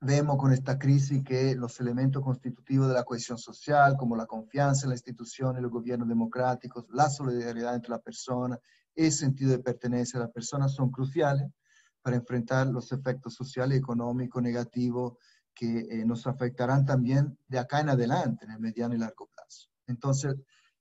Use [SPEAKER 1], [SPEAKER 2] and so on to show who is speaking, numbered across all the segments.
[SPEAKER 1] vemos con esta crisis que los elementos constitutivos de la cohesión social, como la confianza en la institución y los gobiernos democráticos, la solidaridad entre las personas, el sentido de pertenencia de las personas, son cruciales para enfrentar los efectos sociales y económicos negativos que nos afectarán también de acá en adelante, en el mediano y largo plazo. Entonces,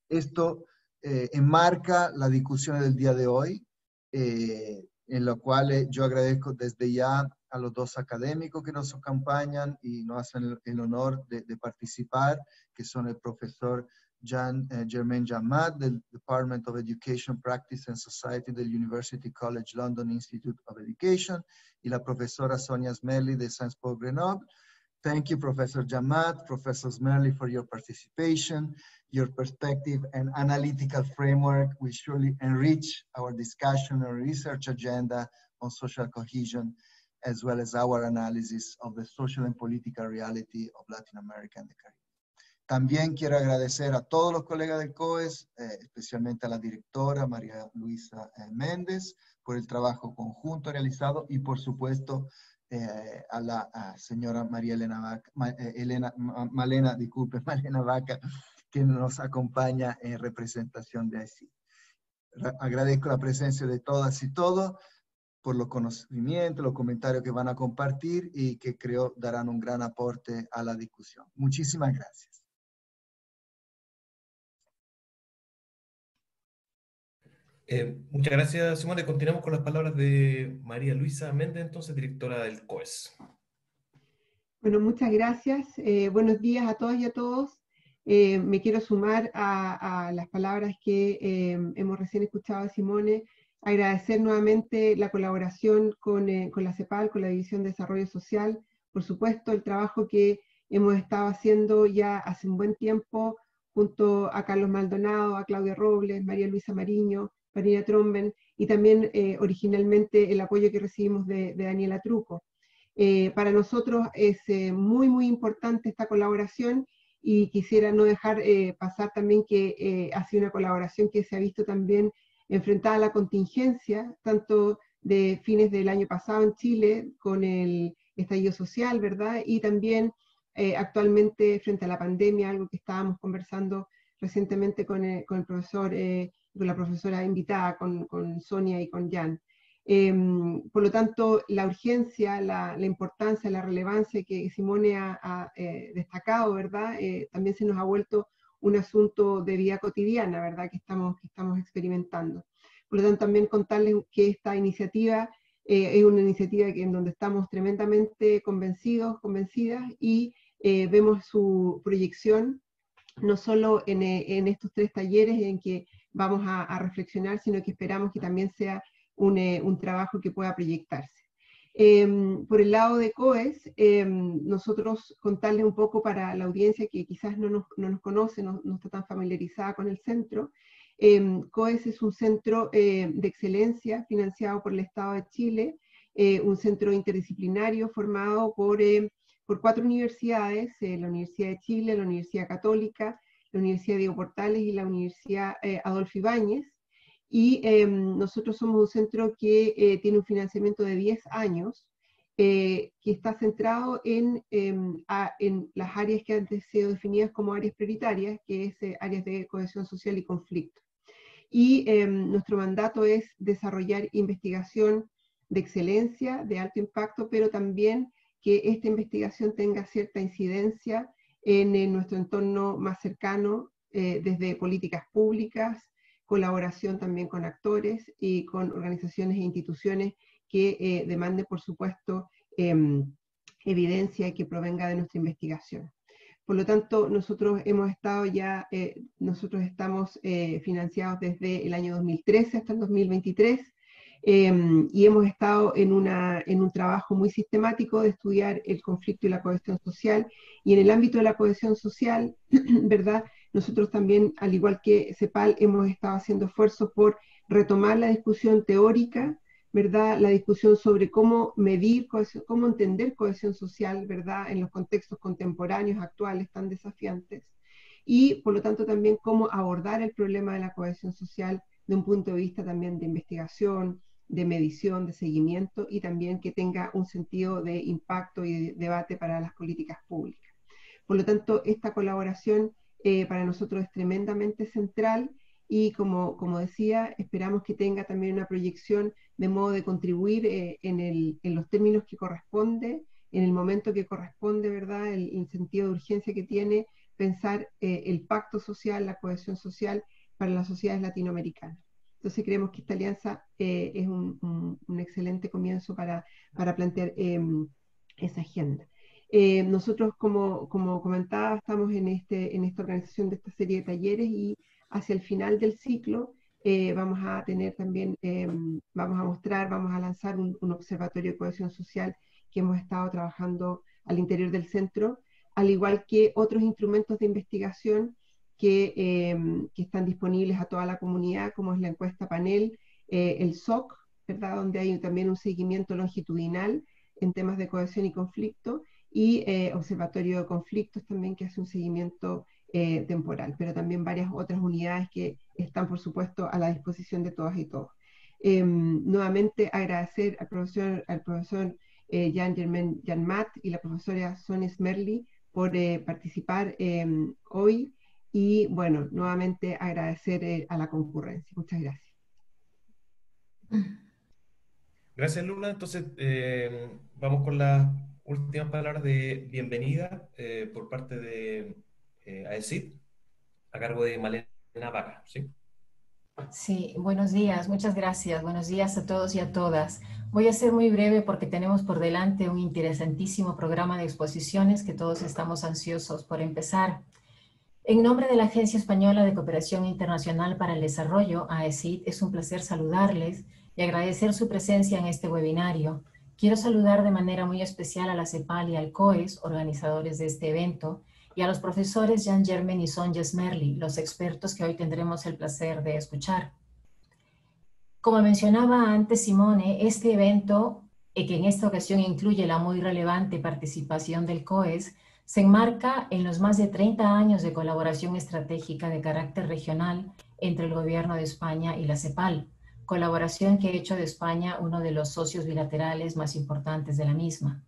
[SPEAKER 1] esto enmarca la discusión del día de hoy, en la cual yo agradezco desde ya a los dos académicos que nos acompañan y nos hacen el honor de participar, que son el profesor Germain Jamat del Department of Education, Practice and Society del University College London Institute of Education y la profesora Sonia Smerli de Sciences Po Grenoble. Thank you, Professor Jamat, Professor Smerli, for your participation. Your perspective and analytical framework will surely enrich our discussion and research agenda on social cohesion, as well as our analysis of the social and political reality of Latin America and the Caribe. También quiero agradecer a todos los colegas del COES, especialmente a la directora María Luisa Méndez, por el trabajo conjunto realizado y por supuesto a la señora María Elena Vaca, Malena Vaca, que nos acompaña en representación de ASI. Agradezco la presencia de todas y todos por los conocimientos, los comentarios que van a compartir y que creo darán un gran aporte a la discusión. Muchísimas gracias.
[SPEAKER 2] Muchas gracias, Simone. Continuamos con las palabras de María Luisa Méndez, entonces directora del COES.
[SPEAKER 3] Bueno, muchas gracias. Buenos días a todas y a todos. Me quiero sumar a las palabras que hemos recién escuchado de Simone, agradecer nuevamente la colaboración con la CEPAL, con la División de Desarrollo Social, por supuesto el trabajo que hemos estado haciendo ya hace un buen tiempo junto a Carlos Maldonado, a Claudia Robles, María Luisa Mariño, Marina Tromben, y también originalmente el apoyo que recibimos de Daniela Truco. Para nosotros es muy importante esta colaboración y quisiera no dejar pasar también que ha sido una colaboración que se ha visto también enfrentada a la contingencia, tanto de fines del año pasado en Chile con el estallido social, ¿verdad? Y también actualmente frente a la pandemia, algo que estábamos conversando recientemente con el profesor, con la profesora invitada, con Sonia y con Jan. Por lo tanto, la urgencia, la importancia, la relevancia que Simone ha destacado, ¿verdad? También se nos ha vuelto un asunto de vida cotidiana, ¿verdad? Que estamos experimentando. Por lo tanto, también contarles que esta iniciativa es una iniciativa en donde estamos tremendamente convencidos, convencidas, y vemos su proyección no solo en estos 3 talleres en que vamos a reflexionar, sino que esperamos que también sea un trabajo que pueda proyectarse. Por el lado de COES, nosotros contarles un poco para la audiencia que quizás no nos conoce, no está tan familiarizada con el centro. COES es un centro de excelencia financiado por el Estado de Chile, un centro interdisciplinario formado por 4 universidades, la Universidad de Chile, la Universidad Católica, la Universidad Diego Portales y la Universidad Adolfo Ibáñez. Y nosotros somos un centro que tiene un financiamiento de 10 años, que está centrado en las áreas que han sido definidas como áreas prioritarias, que es áreas de cohesión social y conflicto. Y nuestro mandato es desarrollar investigación de excelencia, de alto impacto, pero también que esta investigación tenga cierta incidencia en nuestro entorno más cercano, desde políticas públicas, colaboración también con actores y con organizaciones e instituciones que demanden, por supuesto, evidencia que provenga de nuestra investigación. Por lo tanto, nosotros hemos estado ya, estamos financiados desde el año 2013 hasta el 2023, y hemos estado en un trabajo muy sistemático de estudiar el conflicto y la cohesión social, y en el ámbito de la cohesión social, ¿verdad? Nosotros también, al igual que CEPAL, hemos estado haciendo esfuerzos por retomar la discusión teórica, ¿verdad? La discusión sobre cómo medir, cómo entender cohesión social, ¿verdad? En los contextos contemporáneos, actuales, tan desafiantes. Y, por lo tanto, también cómo abordar el problema de la cohesión social de un punto de vista también de investigación, de medición, de seguimiento, y también que tenga un sentido de impacto y de debate para las políticas públicas. Por lo tanto, esta colaboración para nosotros es tremendamente central y como decía, esperamos que tenga también una proyección de modo de contribuir en los términos que corresponde, en el momento que corresponde, ¿verdad? El sentido de urgencia que tiene pensar el pacto social, la cohesión social para las sociedades latinoamericanas. Entonces creemos que esta alianza es un excelente comienzo para plantear esa agenda. Nosotros, como comentaba, estamos en esta organización de esta serie de talleres, y hacia el final del ciclo vamos a tener también, vamos a lanzar un observatorio de cohesión social que hemos estado trabajando al interior del centro, al igual que otros instrumentos de investigación que están disponibles a toda la comunidad, como es la encuesta panel, el SOC, ¿verdad? Donde hay también un seguimiento longitudinal en temas de cohesión y conflicto, y observatorio de conflictos también, que hace un seguimiento temporal, pero también varias otras unidades que están, por supuesto, a la disposición de todas y todos. Nuevamente agradecer al profesor Jan Matt y la profesora Sonia Smerli por participar hoy, y bueno, nuevamente agradecer a la concurrencia. Muchas gracias.
[SPEAKER 2] Gracias, Lula. Entonces, vamos con las últimas palabras de bienvenida por parte de AECID, a cargo de Malena Vaca, ¿sí?
[SPEAKER 4] Sí, buenos días, muchas gracias. Buenos días a todos y a todas. Voy a ser muy breve porque tenemos por delante un interesantísimo programa de exposiciones que todos estamos ansiosos por empezar. En nombre de la Agencia Española de Cooperación Internacional para el Desarrollo, AECID, es un placer saludarles y agradecer su presencia en este webinario. Quiero saludar de manera muy especial a la CEPAL y al COES, organizadores de este evento, y a los profesores Jan Germen y Sonja Smerli, los expertos que hoy tendremos el placer de escuchar. Como mencionaba antes Simone, este evento, que en esta ocasión incluye la muy relevante participación del COES, se enmarca en los más de 30 años de colaboración estratégica de carácter regional entre el Gobierno de España y la CEPAL, colaboración que ha hecho de España uno de los socios bilaterales más importantes de la misma.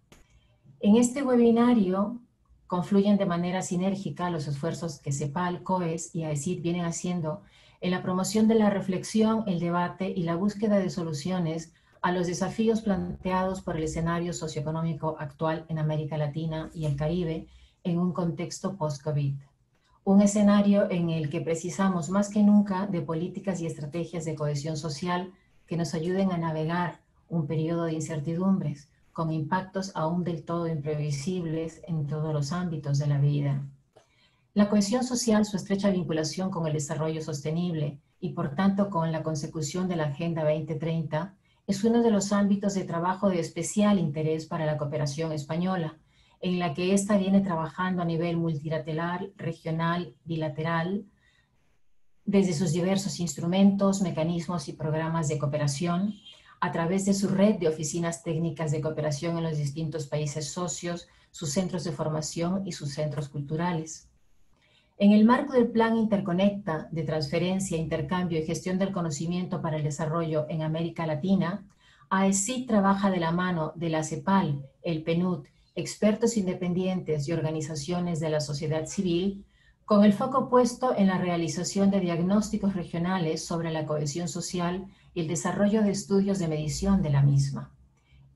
[SPEAKER 4] En este webinario confluyen de manera sinérgica los esfuerzos que CEPAL, COES y AECID vienen haciendo en la promoción de la reflexión, el debate y la búsqueda de soluciones a los desafíos planteados por el escenario socioeconómico actual en América Latina y el Caribe en un contexto post-COVID. Un escenario en el que precisamos más que nunca de políticas y estrategias de cohesión social que nos ayuden a navegar un periodo de incertidumbres, con impactos aún del todo imprevisibles en todos los ámbitos de la vida. La cohesión social, su estrecha vinculación con el desarrollo sostenible y por tanto con la consecución de la Agenda 2030, es uno de los ámbitos de trabajo de especial interés para la cooperación española, en la que ésta viene trabajando a nivel multilateral, regional, bilateral, desde sus diversos instrumentos, mecanismos y programas de cooperación, a través de su red de oficinas técnicas de cooperación en los distintos países socios, sus centros de formación y sus centros culturales. En el marco del Plan Interconecta de transferencia, intercambio y gestión del conocimiento para el desarrollo en América Latina, AECID trabaja de la mano de la CEPAL, el PNUD, expertos independientes y organizaciones de la sociedad civil, con el foco puesto en la realización de diagnósticos regionales sobre la cohesión social y el desarrollo de estudios de medición de la misma.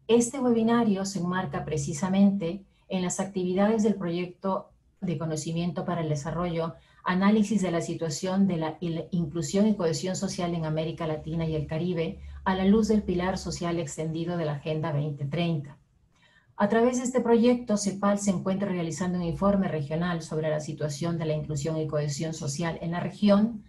[SPEAKER 4] Este webinario se enmarca precisamente en las actividades del proyecto de conocimiento para el desarrollo, análisis de la situación de la inclusión y cohesión social en América Latina y el Caribe a la luz del pilar social extendido de la Agenda 2030. A través de este proyecto, CEPAL se encuentra realizando un informe regional sobre la situación de la inclusión y cohesión social en la región,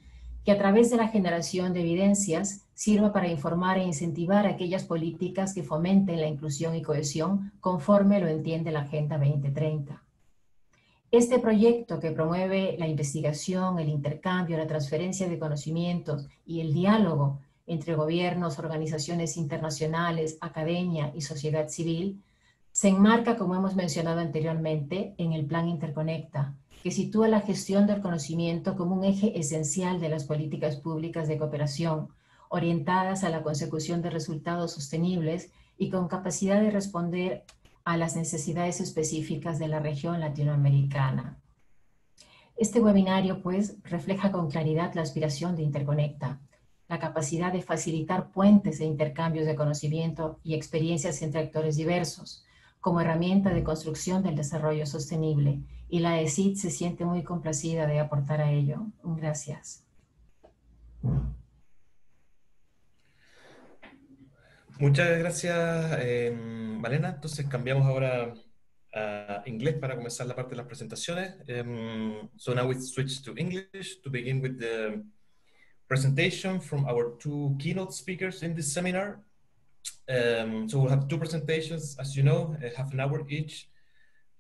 [SPEAKER 4] que a través de la generación de evidencias sirva para informar e incentivar aquellas políticas que fomenten la inclusión y cohesión conforme lo entiende la Agenda 2030. Este proyecto, que promueve la investigación, el intercambio, la transferencia de conocimientos y el diálogo entre gobiernos, organizaciones internacionales, academia y sociedad civil, se enmarca, como hemos mencionado anteriormente, en el Plan Interconecta, que sitúa la gestión del conocimiento como un eje esencial de las políticas públicas de cooperación, orientadas a la consecución de resultados sostenibles y con capacidad de responder a las necesidades específicas de la región latinoamericana. Este webinario, pues, refleja con claridad la aspiración de Interconecta, la capacidad de facilitar puentes de intercambios de conocimiento y experiencias entre actores diversos, como herramienta de construcción del desarrollo sostenible, y la ESID se siente muy complacida de aportar a ello. Gracias.
[SPEAKER 2] Muchas gracias, Malena. Entonces cambiamos ahora a inglés para comenzar la parte de las presentaciones. So now we switch to English to begin with the presentation from our two keynote speakers in this seminar. So we'll have two presentations, as you know, half an hour each.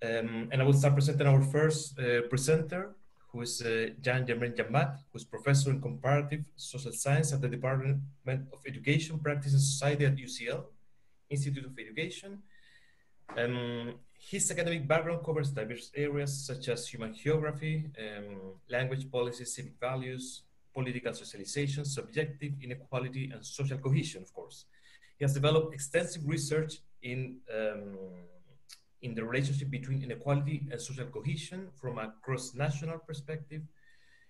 [SPEAKER 2] And I will start presenting our first presenter, who is Jan Yamrin Yamat, who is professor in comparative social science at the Department of Education, Practice and Society at UCL, Institute of Education. His academic background covers diverse areas such as human geography, language policy, civic values, political socialization, subjective inequality, and social cohesion, of course. He has developed extensive research in the relationship between inequality and social cohesion from a cross-national perspective,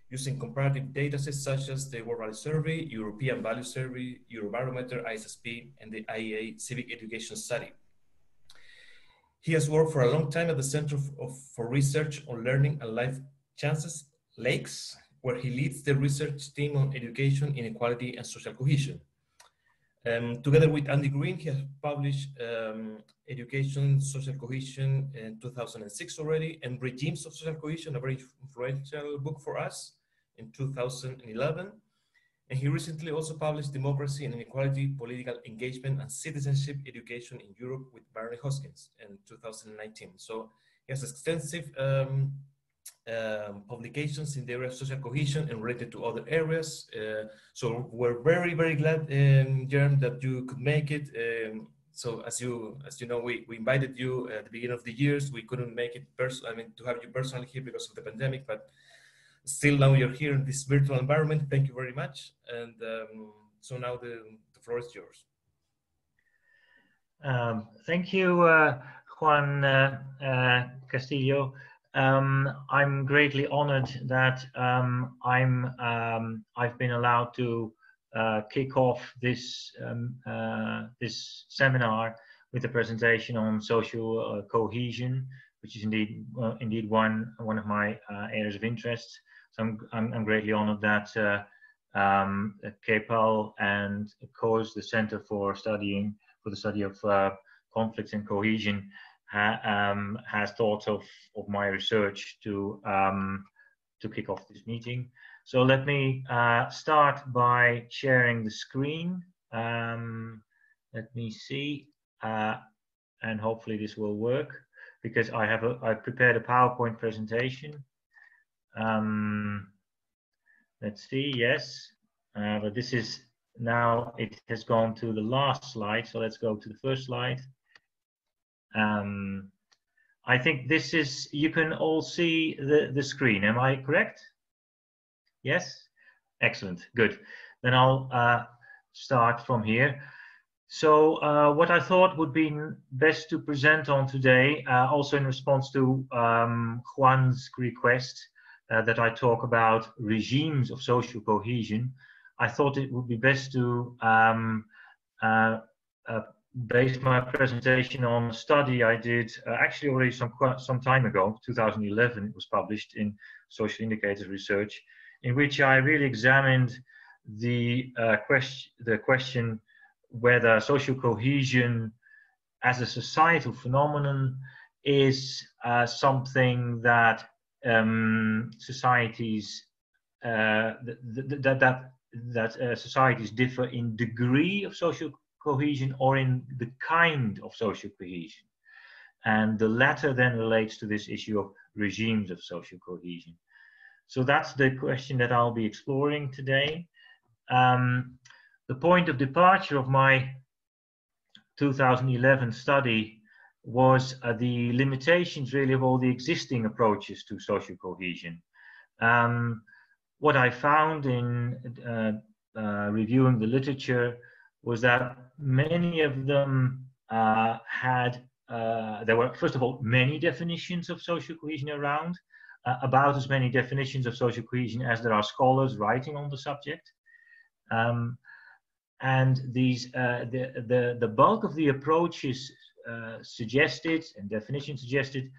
[SPEAKER 2] using comparative data sets such as the World Value Survey, European Value Survey, Eurobarometer, ISSP, and the IEA Civic Education Study. He has worked for a long time at the Centro for Research on Learning and Life Chances, LAKES, where he leads the research team on education, inequality, and social cohesion. Together with Andy Green, he has published Education, Social Cohesion in 2006 already, and Regimes of Social Cohesion, a very influential book for us, in 2011. And he recently also published Democracy and Inequality, Political Engagement and Citizenship Education in Europe with Barney Hoskins in 2019. So he has extensive publications in the area of social cohesion and related to other areas. So we're very, very glad, Jerm, that you could make it. So as you know, we invited you at the beginning of the years. We couldn't make it to have you personally here because of the pandemic, but still now you're here in this virtual environment. Thank you very much. And so now the floor is yours.
[SPEAKER 5] Thank you, Juan Castillo. I'm greatly honored that I've been allowed to kick off this this seminar with a presentation on social cohesion, which is indeed one of my areas of interest. So I'm greatly honored that CEPAL and COES, the Center for the Study of Conflicts and Cohesion, has thought of my research to kick off this meeting. So let me start by sharing the screen. Let me see, and hopefully this will work, because I prepared a PowerPoint presentation. Let's see, yes, but this is now, it has gone to the last slide, so let's go to the first slide. I think this is, you can all see the screen, am I correct? Yes? Excellent, good. Then I'll start from here. So what I thought would be best to present on today, also in response to Juan's request that I talk about regimes of social cohesion, I thought it would be best to base my presentation on a study I did actually already some time ago, 2011. It was published in Social Indicators Research, in which I really examined the question whether social cohesion as a societal phenomenon is something that societies societies differ in degree of social cohesion or in the kind of social cohesion. And the latter then relates to this issue of regimes of social cohesion. So that's the question that I'll be exploring today. The point of departure of my 2011 study was the limitations really of all the existing approaches to social cohesion. What I found in reviewing the literature was that many of them there were, first of all, many definitions of social cohesion around, about as many definitions of social cohesion as there are scholars writing on the subject. And these, the bulk of the approaches suggested and definitions suggested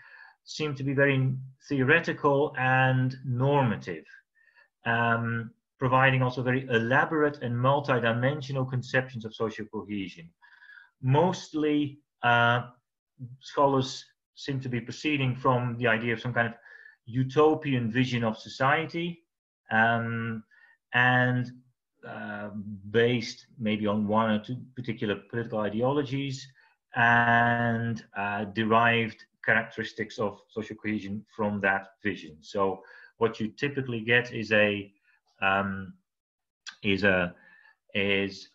[SPEAKER 5] seem to be very theoretical and normative, providing also very elaborate and multidimensional conceptions of social cohesion. Mostly, scholars seem to be proceeding from the idea of some kind of utopian vision of society, and based maybe on one or two particular political ideologies, and derived characteristics of social cohesion from that vision. So what you typically get is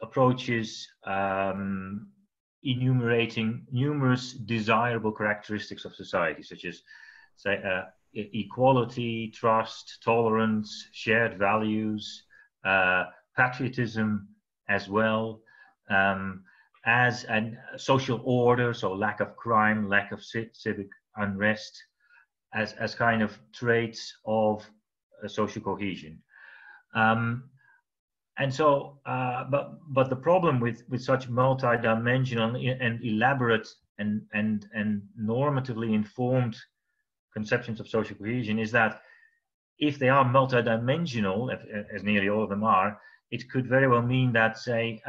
[SPEAKER 5] approaches enumerating numerous desirable characteristics of society, such as, say, equality, trust, tolerance, shared values, patriotism as well, as a social order, so lack of crime, lack of civic unrest, as kind of traits of social cohesion. And so, but the problem with such multidimensional and elaborate and normatively informed conceptions of social cohesion is that if they are multidimensional, as nearly all of them are, it could very well mean that, say,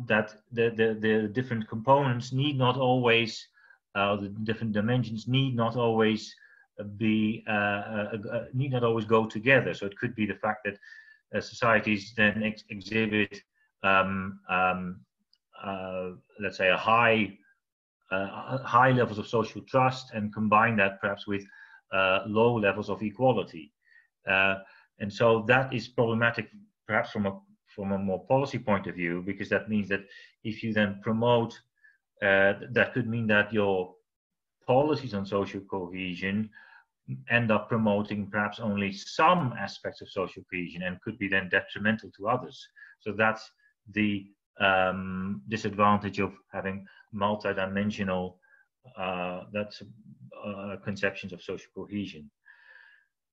[SPEAKER 5] that the different components need not always, the different dimensions need not always go together. So it could be the fact that societies then exhibit, let's say, high levels of social trust, and combine that perhaps with low levels of equality, and so that is problematic, perhaps from a more policy point of view, because that means that if you then promote, that could mean that your policies on social cohesion end up promoting perhaps only some aspects of social cohesion, and could be then detrimental to others. So that's the disadvantage of having multidimensional conceptions of social cohesion.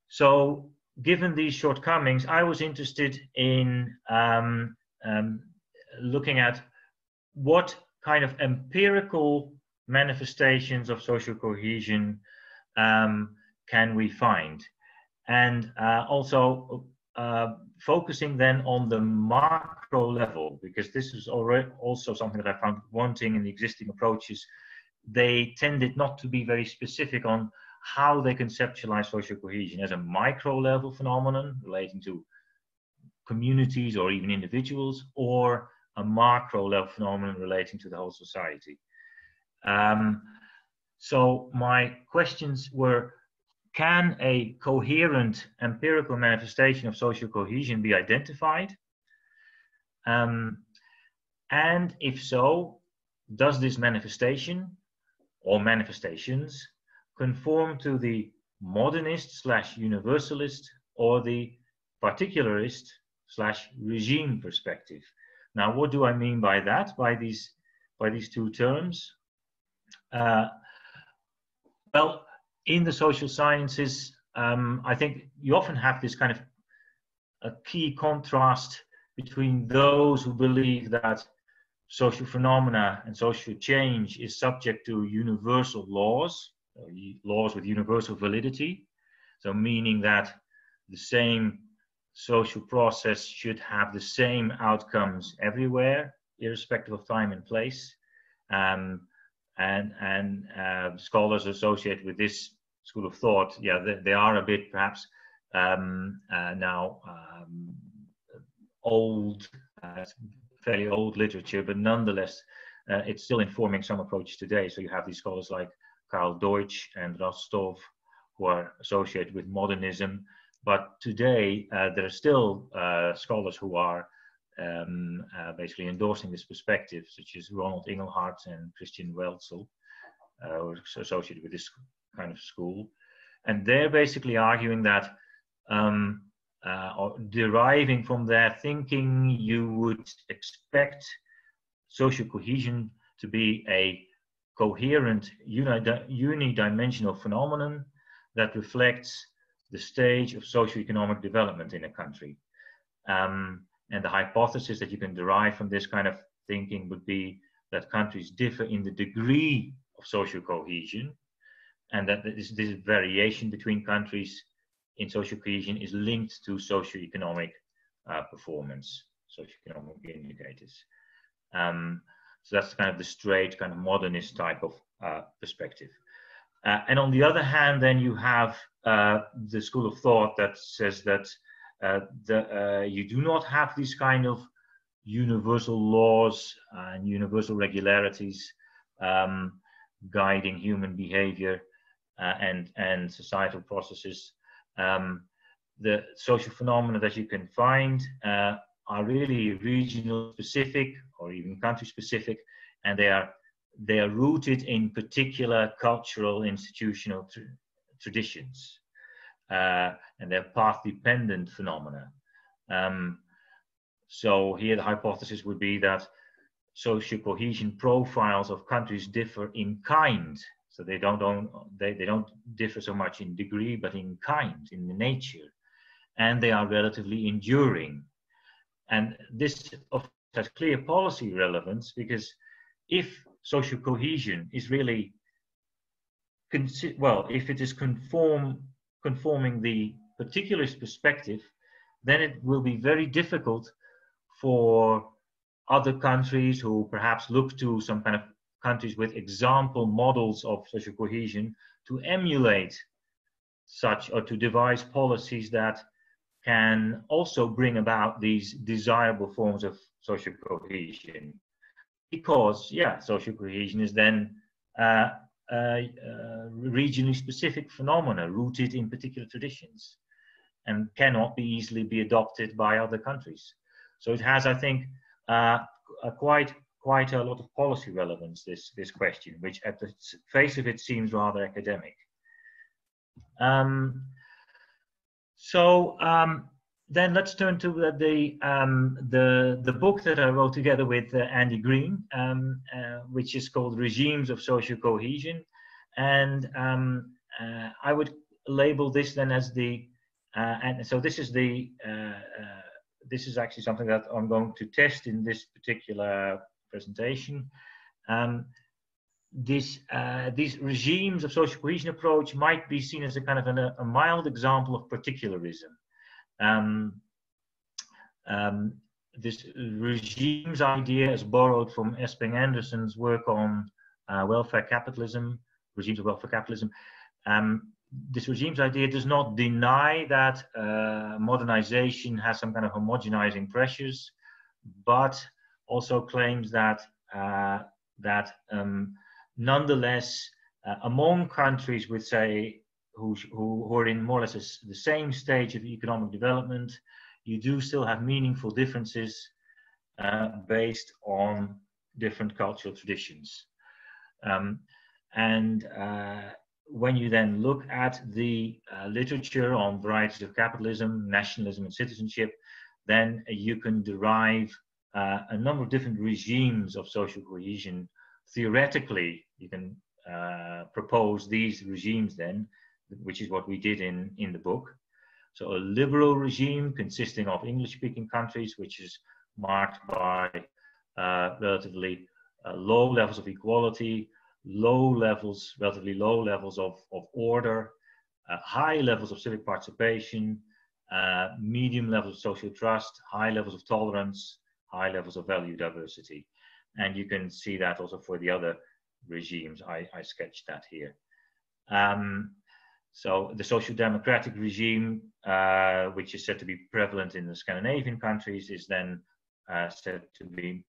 [SPEAKER 5] So given these shortcomings, I was interested in looking at what kind of empirical manifestations of social cohesion can we find, and also focusing then on the macro level, because this is already also something that I found wanting in the existing approaches. They tended not to be very specific on how they conceptualize social cohesion as a micro level phenomenon relating to communities or even individuals, or a macro level phenomenon relating to the whole society. So my questions were, can a coherent empirical manifestation of social cohesion be identified? And if so, does this manifestation or manifestations conform to the modernist/universalist or the particularist/regime perspective? Now, what do I mean by that, by these two terms? Well, in the social sciences, I think you often have this kind of a key contrast between those who believe that social phenomena and social change is subject to universal laws, laws with universal validity, so meaning that the same social process should have the same outcomes everywhere, irrespective of time and place. And scholars associated with this school of thought, yeah, they are a bit perhaps now old, fairly old literature, but nonetheless, it's still informing some approaches today. So you have these scholars like Karl Deutsch and Rostov, who are associated with modernism. But today, there are still scholars who are basically endorsing this perspective, such as Ronald Inglehart and Christian Welzel, who are associated with this kind of school. And they're basically arguing that or deriving from their thinking, you would expect social cohesion to be a coherent, unidimensional phenomenon that reflects the stage of socioeconomic development in a country. And the hypothesis that you can derive from this kind of thinking would be that countries differ in the degree of social cohesion, and that this variation between countries in social cohesion is linked to socioeconomic performance, socioeconomic indicators. So that's kind of the straight kind of modernist type of perspective. And on the other hand, then you have the school of thought that says that you do not have these kind of universal laws and universal regularities guiding human behavior and societal processes. The social phenomena that you can find are really regional specific or even country specific, and they are rooted in particular cultural institutional traditions, and they're path dependent phenomena. So here the hypothesis would be that social cohesion profiles of countries differ in kind. So they don't differ so much in degree, but in kind, in the nature, and they are relatively enduring. And this of course has clear policy relevance, because if social cohesion is really, if it is conforming the particularist perspective, then it will be very difficult for other countries who perhaps look to some kind of countries with example models of social cohesion to emulate such, or to devise policies that can also bring about these desirable forms of social cohesion. Because, social cohesion is then regionally specific phenomena rooted in particular traditions and cannot be easily be adopted by other countries. So it has, I think, quite a lot of policy relevance, this question, which at the face of it seems rather academic. Then let's turn to the book that I wrote together with Andy Green, which is called Regimes of Social Cohesion, and I would label this then as this is actually something that I'm going to test in this particular presentation. These regimes of social cohesion approach might be seen as a kind of a mild example of particularism. This regimes idea is borrowed from Esping Anderson's work on welfare capitalism, regimes of welfare capitalism. This regimes idea does not deny that modernization has some kind of homogenizing pressures, but also claims that nonetheless, among countries with, say, who are in more or less the same stage of economic development, you do still have meaningful differences based on different cultural traditions. When you then look at the literature on varieties of capitalism, nationalism, and citizenship, then you can derive a number of different regimes of social cohesion. Theoretically, you can propose these regimes then, which is what we did in the book. So a liberal regime consisting of English-speaking countries, which is marked by relatively low levels of equality, relatively low levels of order, high levels of civic participation, medium levels of social trust, high levels of tolerance, high levels of value diversity. And you can see that also for the other regimes. I sketched that here. So the social democratic regime, which is said to be prevalent in the Scandinavian countries, is then said to be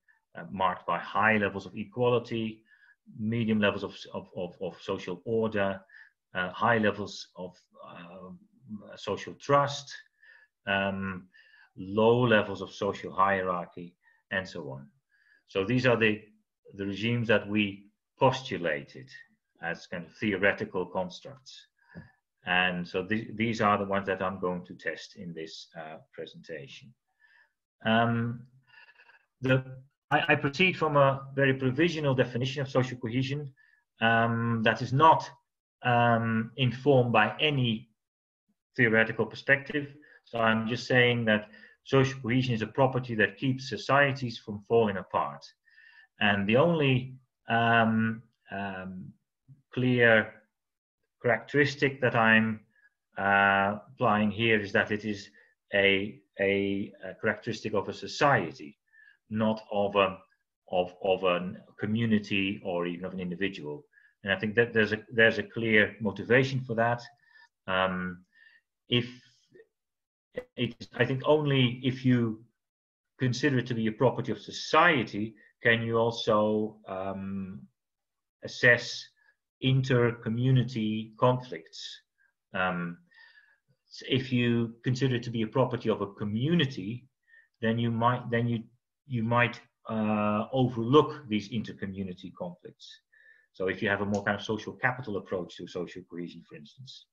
[SPEAKER 5] marked by high levels of equality, medium levels of social order, high levels of social trust, low levels of social hierarchy, and so on. So these are the regimes that we postulated as kind of theoretical constructs. And so these are the ones that I'm going to test in this presentation. I proceed from a very provisional definition of social cohesion that is not informed by any theoretical perspective. So I'm just saying that social cohesion is a property that keeps societies from falling apart. And the only clear characteristic that I'm applying here is that it is a characteristic of a society, not of a community or even of an individual. And I think that there's a clear motivation for that. I think only if you consider it to be a property of society can you also assess inter-community conflicts. If you consider it to be a property of a community, then you might overlook these inter-community conflicts. So if you have a more kind of social capital approach to social cohesion, for instance,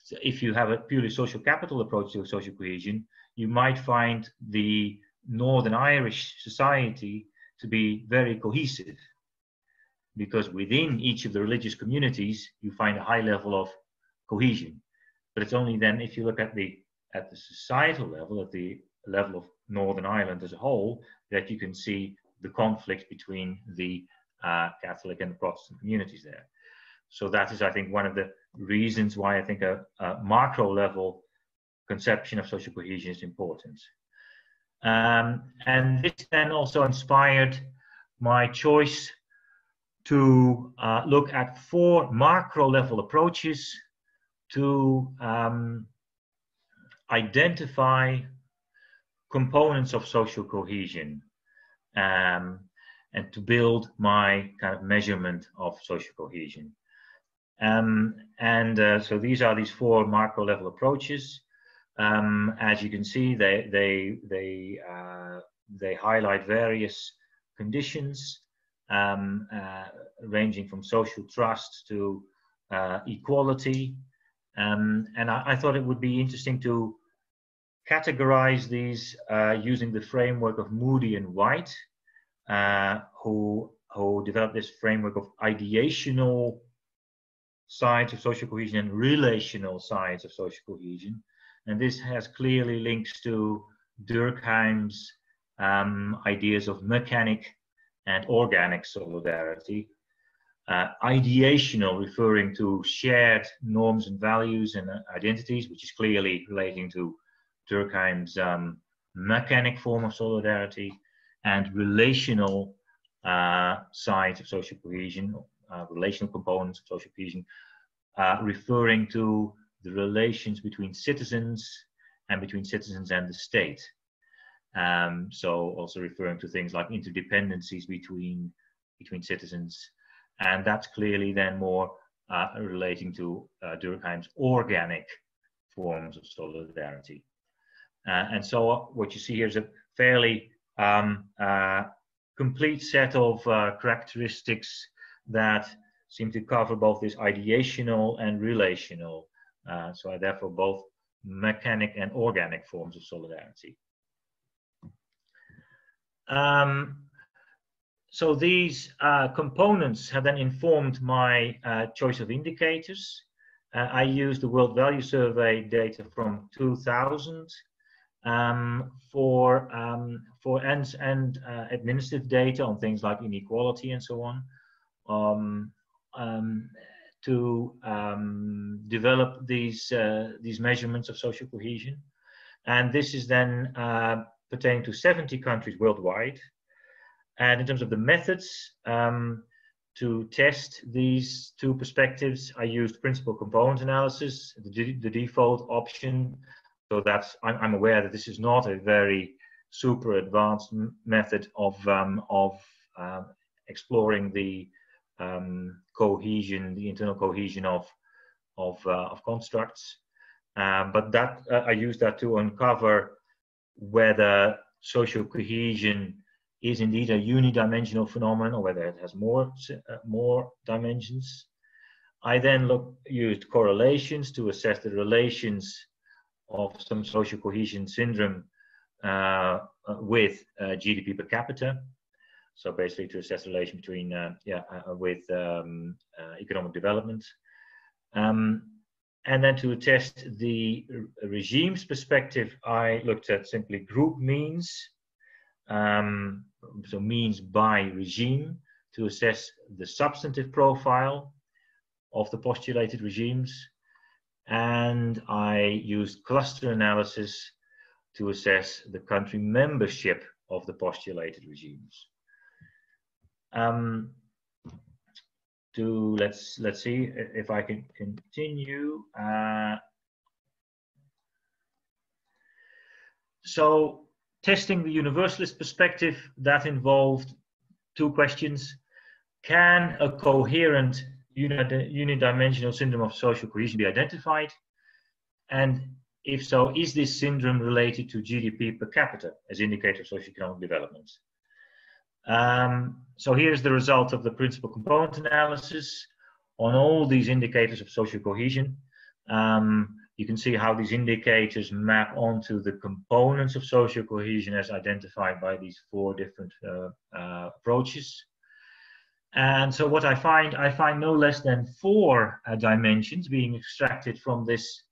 [SPEAKER 5] so if you have a purely social capital approach to social cohesion, you might find the Northern Irish society to be very cohesive, because within each of the religious communities you find a high level of cohesion. But it's only then if you look at the societal level, at the level of Northern Ireland as a whole, that you can see the conflict between the Catholic and the Protestant communities there. So that is, I think, one of the reasons why I think a macro level conception of social cohesion is important. And this then also inspired my choice to look at 4 macro level approaches to identify components of social cohesion and to build my kind of measurement of social cohesion. So these are these 4 macro level approaches. As you can see, they highlight various conditions ranging from social trust to equality. And I thought it would be interesting to categorize these using the framework of Moody and White, who developed this framework of ideational sides of social cohesion and relational sides of social cohesion. And this has clearly links to Durkheim's ideas of mechanic and organic solidarity. Ideational referring to shared norms and values and identities, which is clearly relating to Durkheim's mechanic form of solidarity, and relational sides of social cohesion, relational components of social cohesion, referring to the relations between citizens and between citizens and the state. So also referring to things like interdependencies between citizens, and that's clearly then more relating to Durkheim's organic forms of solidarity. And so what you see here is a fairly complete set of characteristics that seem to cover both this ideational and relational, so therefore both mechanic and organic forms of solidarity. So these components have then informed my choice of indicators. I used the World Value Survey data from 2000 for administrative data on things like inequality and so on, to develop these measurements of social cohesion. And this is then pertaining to 70 countries worldwide. And in terms of the methods to test these 2 perspectives, I used principal component analysis, the default option. So that's, I'm aware that this is not a very super advanced method of exploring the cohesion, the internal cohesion of constructs. But that I used that to uncover whether social cohesion is indeed a unidimensional phenomenon or whether it has more dimensions. I then used correlations to assess the relations of some social cohesion syndrome with GDP per capita. So basically to assess the relation between economic development. And then to test the regime's perspective, I looked at simply group means, so means by regime, to assess the substantive profile of the postulated regimes. And I used cluster analysis to assess the country membership of the postulated regimes. Let's see if I can continue. So testing the universalist perspective, that involved two questions. Can a coherent unidimensional syndrome of social cohesion be identified? And if so, is this syndrome related to GDP per capita as indicator of socioeconomic development? So here's the result of the principal component analysis on all these indicators of social cohesion. You can see how these indicators map onto the components of social cohesion as identified by these four different approaches. And so what I find no less than four dimensions being extracted from this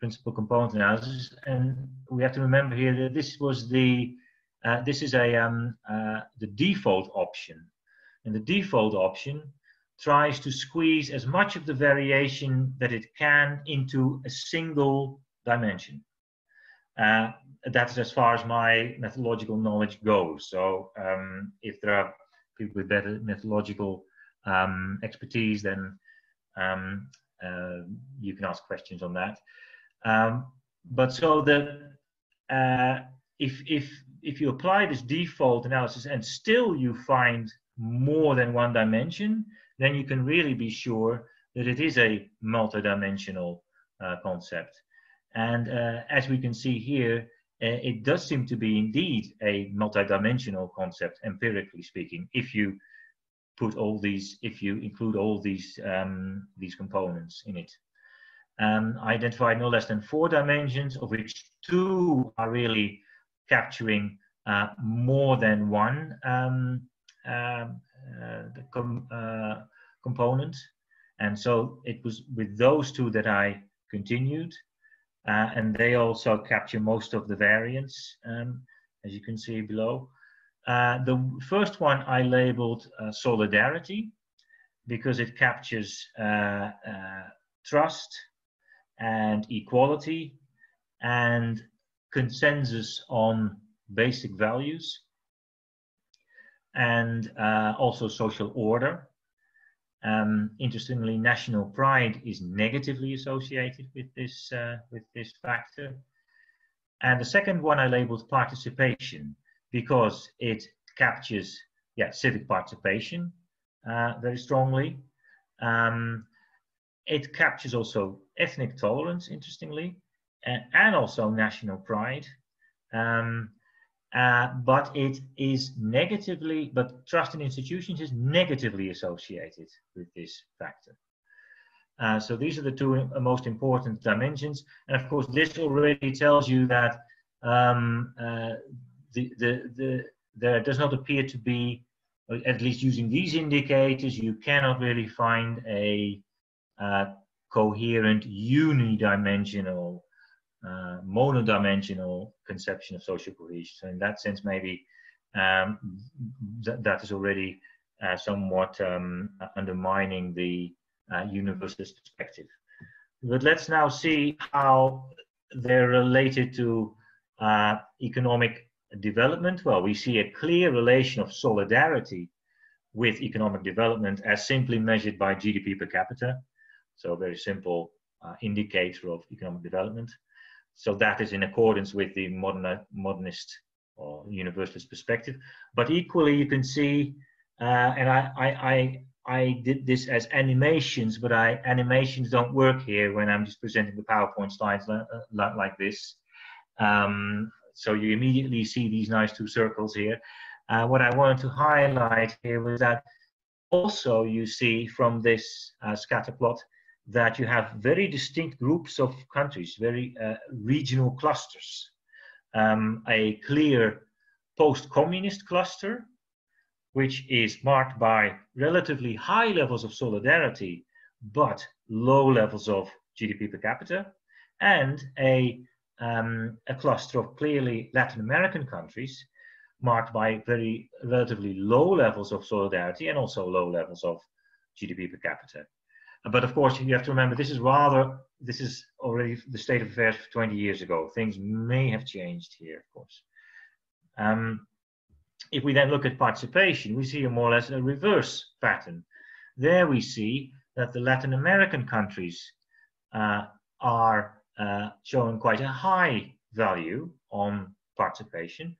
[SPEAKER 5] principal component analysis. And we have to remember here that this was the default option. And the default option tries to squeeze as much of the variation that it can into a single dimension. That's as far as my methodological knowledge goes. So if there are people with better methodological expertise, then you can ask questions on that. But so that if you apply this default analysis and still you find more than one dimension, then you can really be sure that it is a multidimensional concept. And as we can see here, it does seem to be indeed a multidimensional concept, empirically speaking, if you put all these, if you include all these components in it. I identified no less than 4 dimensions, of which 2 are really capturing more than one component. And so it was with those 2 that I continued. And they also capture most of the variance, as you can see below. The first one I labeled solidarity, because it captures trust and equality and consensus on basic values, and also social order. Interestingly, national pride is negatively associated with this factor. And the second one I labeled participation, because it captures civic participation very strongly. It captures also ethnic tolerance, interestingly, and also national pride. But it is negatively, but trust in institutions is negatively associated with this factor. So these are the 2 most important dimensions. And of course, this already tells you that there does not appear to be, at least using these indicators, you cannot really find a coherent unidimensional monodimensional conception of social cohesion. So in that sense, maybe that is already somewhat undermining the universalist perspective. But let's now see how they're related to economic development. Well, we see a clear relation of solidarity with economic development as simply measured by GDP per capita. So a very simple indicator of economic development. So that is in accordance with the modernist or universalist perspective. But equally, you can see, and I did this as animations, but animations don't work here when I'm just presenting the PowerPoint slides like this. So you immediately see these nice 2 circles here. What I wanted to highlight here was that also you see from this scatter plot that you have very distinct groups of countries, very regional clusters. A clear post-communist cluster, which is marked by relatively high levels of solidarity, but low levels of GDP per capita, and a cluster of clearly Latin American countries, marked by very relatively low levels of solidarity and also low levels of GDP per capita. But of course, you have to remember, this is already the state of affairs 20 years ago. Things may have changed here, of course. If we then look at participation, we see more or less a reverse pattern. There we see that the Latin American countries are showing quite a high value on participation,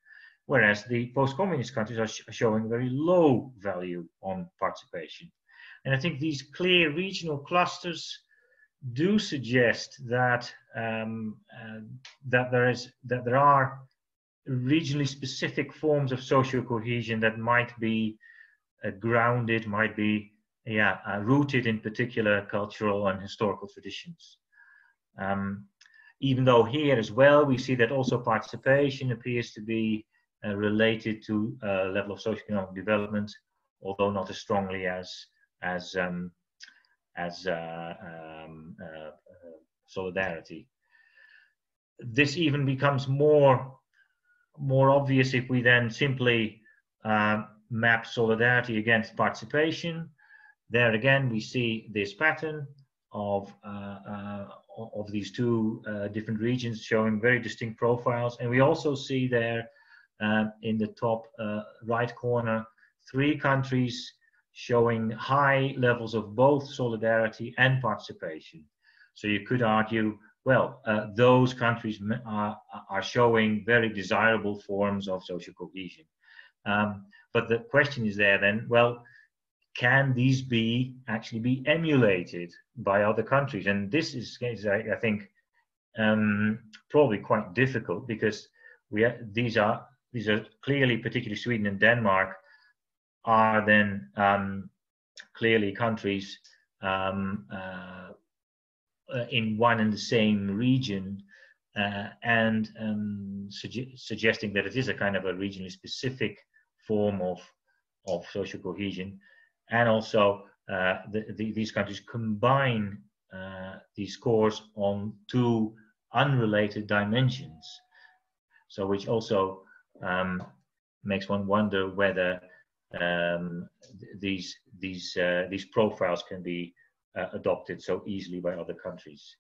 [SPEAKER 5] whereas the post-communist countries are showing very low value on participation. And I think these clear regional clusters do suggest that there are regionally specific forms of social cohesion that might be grounded, might be rooted in particular cultural and historical traditions. Even though here as well we see that also participation appears to be related to level of socioeconomic development, although not as strongly as solidarity. This even becomes more obvious if we then simply map solidarity against participation. There again we see this pattern of these two different regions showing very distinct profiles, and we also see there in the top right corner 3 countries showing high levels of both solidarity and participation. So you could argue, well, those countries are showing very desirable forms of social cohesion. But the question is there then, well, can these actually be emulated by other countries? And this is, I think, probably quite difficult, because these are clearly, particularly Sweden and Denmark, are then clearly countries in one and the same region, and suggesting that it is a kind of a regionally specific form of social cohesion. And also these countries combine these scores on 2 unrelated dimensions, so which also makes one wonder whether these profiles can be adopted so easily by other countries.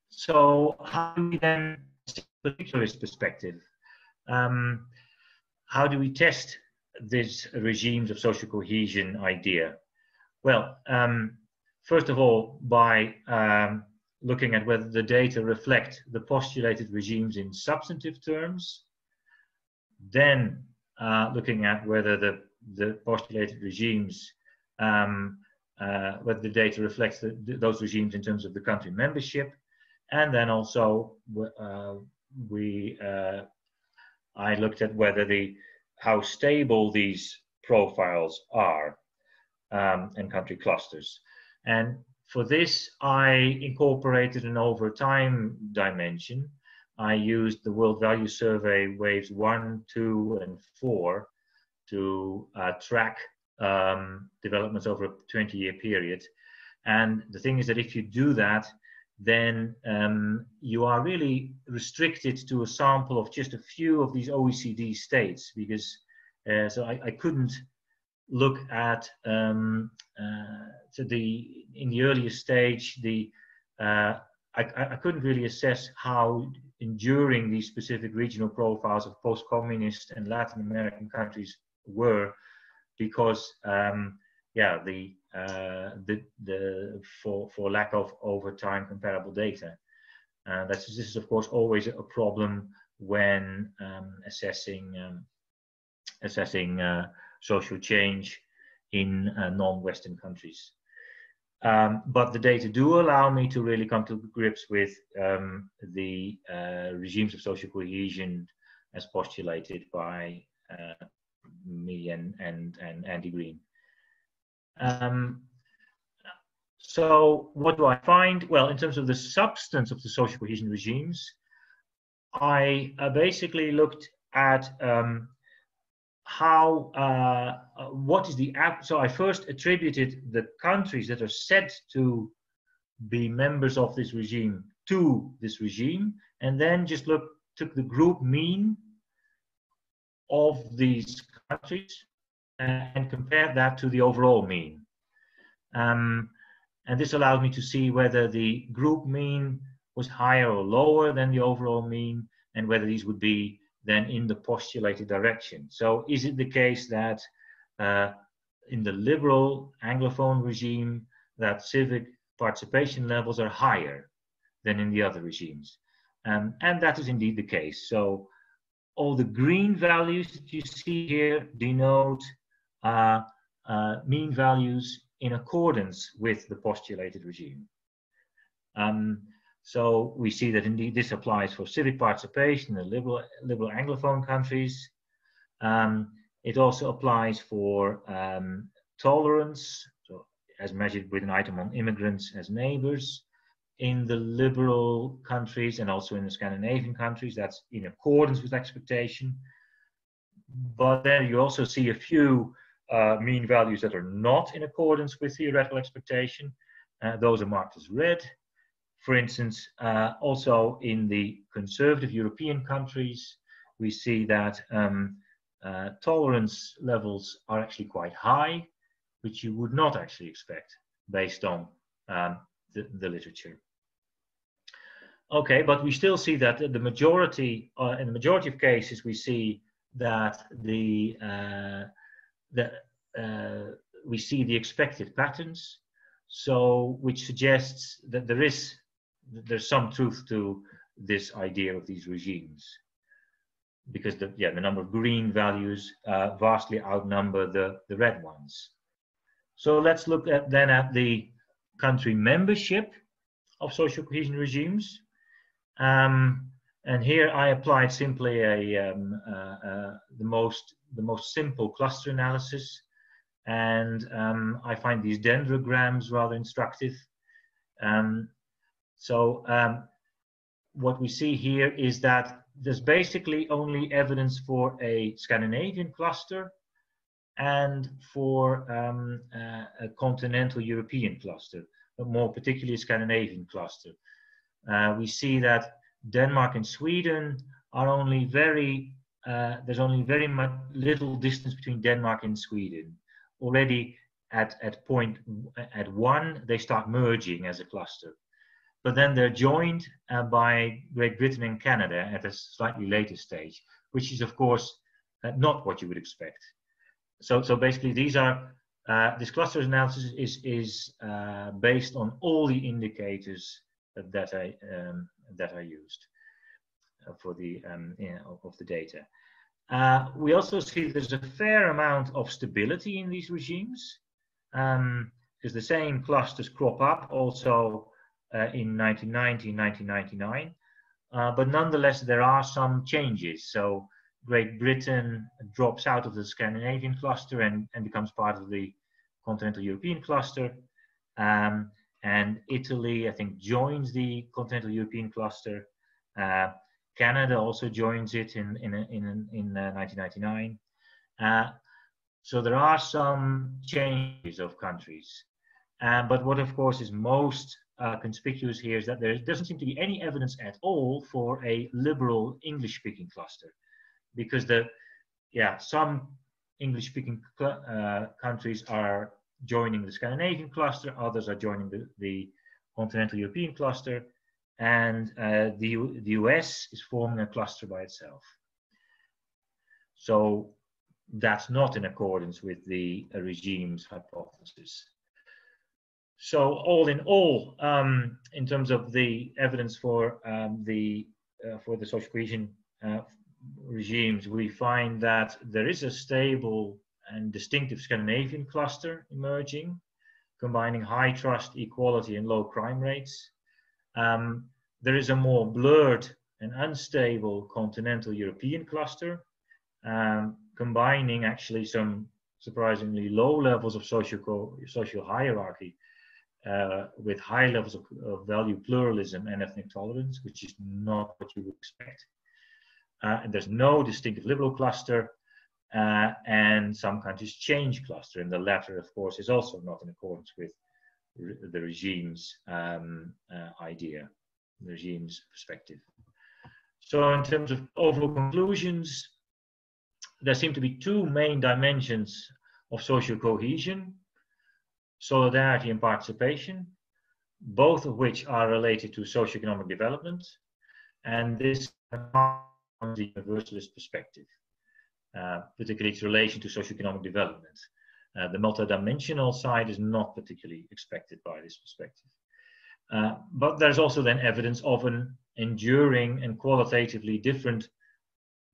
[SPEAKER 5] So how do we then, from a particularist perspective, how do we test these regimes of social cohesion idea? Well, first of all, by looking at whether the data reflect the postulated regimes in substantive terms, then looking at whether the postulated regimes, whether the data reflects those regimes in terms of the country membership, and then also I looked at whether how stable these profiles are and country clusters. And for this, I incorporated an over time dimension. I used the World Value Survey waves 1, 2, and 4 to track developments over a 20-year period. And the thing is that if you do that, then you are really restricted to a sample of just a few of these OECD states, because so I couldn't look at in the earlier stage I couldn't really assess how enduring these specific regional profiles of post-communist and Latin American countries were, because for lack of over time comparable data. This is of course always a problem when assessing social change in non-Western countries. But the data do allow me to really come to grips with the regimes of social cohesion as postulated by me and Andy Green. So what do I find? Well, in terms of the substance of the social cohesion regimes, I basically looked at what is the app. So I first attributed the countries that are said to be members of this regime to this regime, and then just took the group mean of these countries and compared that to the overall mean. And this allowed me to see whether the group mean was higher or lower than the overall mean, and whether these would be then in the postulated direction. So is it the case that in the liberal Anglophone regime that civic participation levels are higher than in the other regimes? And that is indeed the case. So all the green values that you see here denote mean values in accordance with the postulated regime. So we see that indeed this applies for civic participation in the liberal Anglophone countries. It also applies for tolerance, so as measured with an item on immigrants as neighbors in the liberal countries and also in the Scandinavian countries. That's in accordance with expectation. But then you also see a few mean values that are not in accordance with theoretical expectation. Those are marked as red. For instance, also in the conservative European countries, we see that tolerance levels are actually quite high, which you would not actually expect based on the literature. Okay, but we still see that the majority, in the majority of cases, we see that we see the expected patterns, so which suggests that there's some truth to this idea of these regimes, because the number of green values vastly outnumber the red ones. So let's look then at the country membership of social cohesion regimes. And here I applied simply the most simple cluster analysis, and I find these dendrograms rather instructive. So what we see here is that there's basically only evidence for a Scandinavian cluster and for a continental European cluster, but more particularly a Scandinavian cluster. We see that Denmark and Sweden are only there's only very much little distance between Denmark and Sweden. Already at point 1, they start merging as a cluster. But then they're joined by Great Britain and Canada at a slightly later stage, which is of course not what you would expect. So basically these are, this cluster analysis is based on all the indicators that I used for the of the data. We also see there's a fair amount of stability in these regimes, because the same clusters crop up also in 1990 and 1999, but nonetheless there are some changes. So Great Britain drops out of the Scandinavian cluster and becomes part of the continental European cluster. And Italy, I think, joins the continental European cluster. Canada also joins it in 1999. So there are some changes of countries. But what, of course, is most conspicuous here is that there doesn't seem to be any evidence at all for a liberal English-speaking cluster, because some English-speaking countries are joining the Scandinavian cluster, others are joining the continental European cluster, and the US is forming a cluster by itself. So that's not in accordance with the regime's hypothesis. So all in all, in terms of the evidence for the social cohesion regimes, we find that there is a stable and distinctive Scandinavian cluster emerging, combining high trust, equality, and low crime rates. There is a more blurred and unstable continental European cluster, combining actually some surprisingly low levels of social hierarchy, with high levels of value pluralism and ethnic tolerance, which is not what you would expect. And there's no distinctive liberal cluster, and some countries change cluster, and the latter, of course, is also not in accordance with the regime's idea, the regime's perspective. So in terms of overall conclusions, there seem to be two main dimensions of social cohesion: solidarity and participation, both of which are related to socioeconomic development, and this from the universalist perspective, particularly its relation to socioeconomic development. The multidimensional side is not particularly expected by this perspective. But there's also then evidence of an enduring and qualitatively different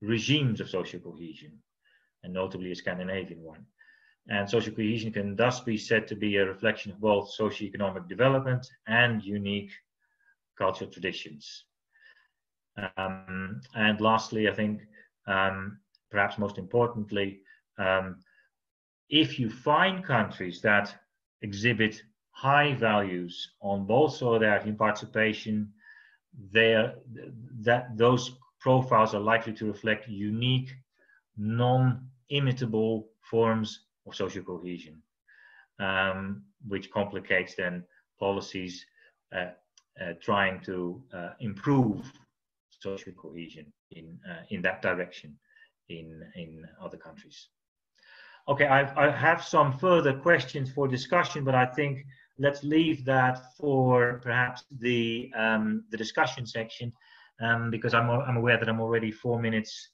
[SPEAKER 5] regimes of social cohesion, and notably a Scandinavian one. And social cohesion can thus be said to be a reflection of both socioeconomic development and unique cultural traditions. And lastly, I think, perhaps most importantly, if you find countries that exhibit high values on both solidarity and participation, those profiles are likely to reflect unique, non-imitable forms of social cohesion, which complicates then policies trying to improve social cohesion in that direction in other countries. Okay, I have some further questions for discussion, but I think let's leave that for perhaps the discussion section, because I'm aware that I'm already 4 minutes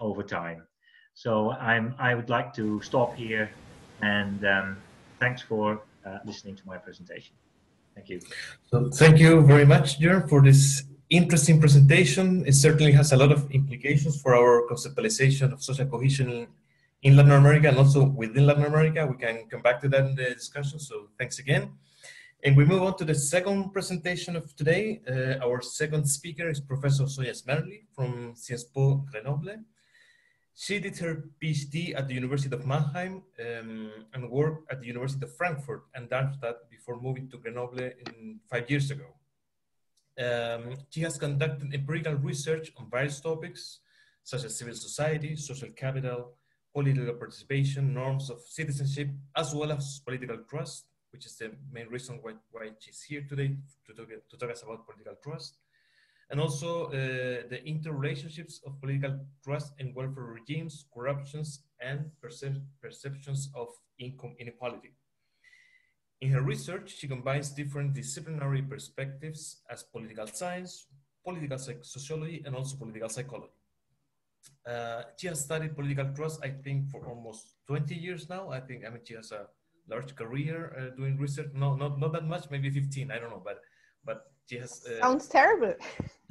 [SPEAKER 5] over time. So I would like to stop here, and thanks for listening to my presentation. Thank you.
[SPEAKER 2] So thank you very much, Jörn, for this interesting presentation. It certainly has a lot of implications for our conceptualization of social cohesion in Latin America and also within Latin America. We can come back to that in the discussion, so thanks again. And we move on to the second presentation of today. Our second speaker is Professor Sonia Smerli from Sciences Po Grenoble. She did her PhD at the University of Mannheim and worked at the University of Frankfurt and Darmstadt before moving to Grenoble 5 years ago. She has conducted empirical research on various topics, such as civil society, social capital, political participation, norms of citizenship, as well as political trust, which is the main reason why she's here today, to talk us about political trust, and also the interrelationships of political trust and welfare regimes, corruptions, and perceptions of income inequality. In her research, she combines different disciplinary perspectives as political science, political sociology, and also political psychology. She has studied political trust, I think, for almost 20 years now. I mean, she has a large career doing research. No, not that much, maybe 15, I don't know, but she has...
[SPEAKER 6] Sounds terrible.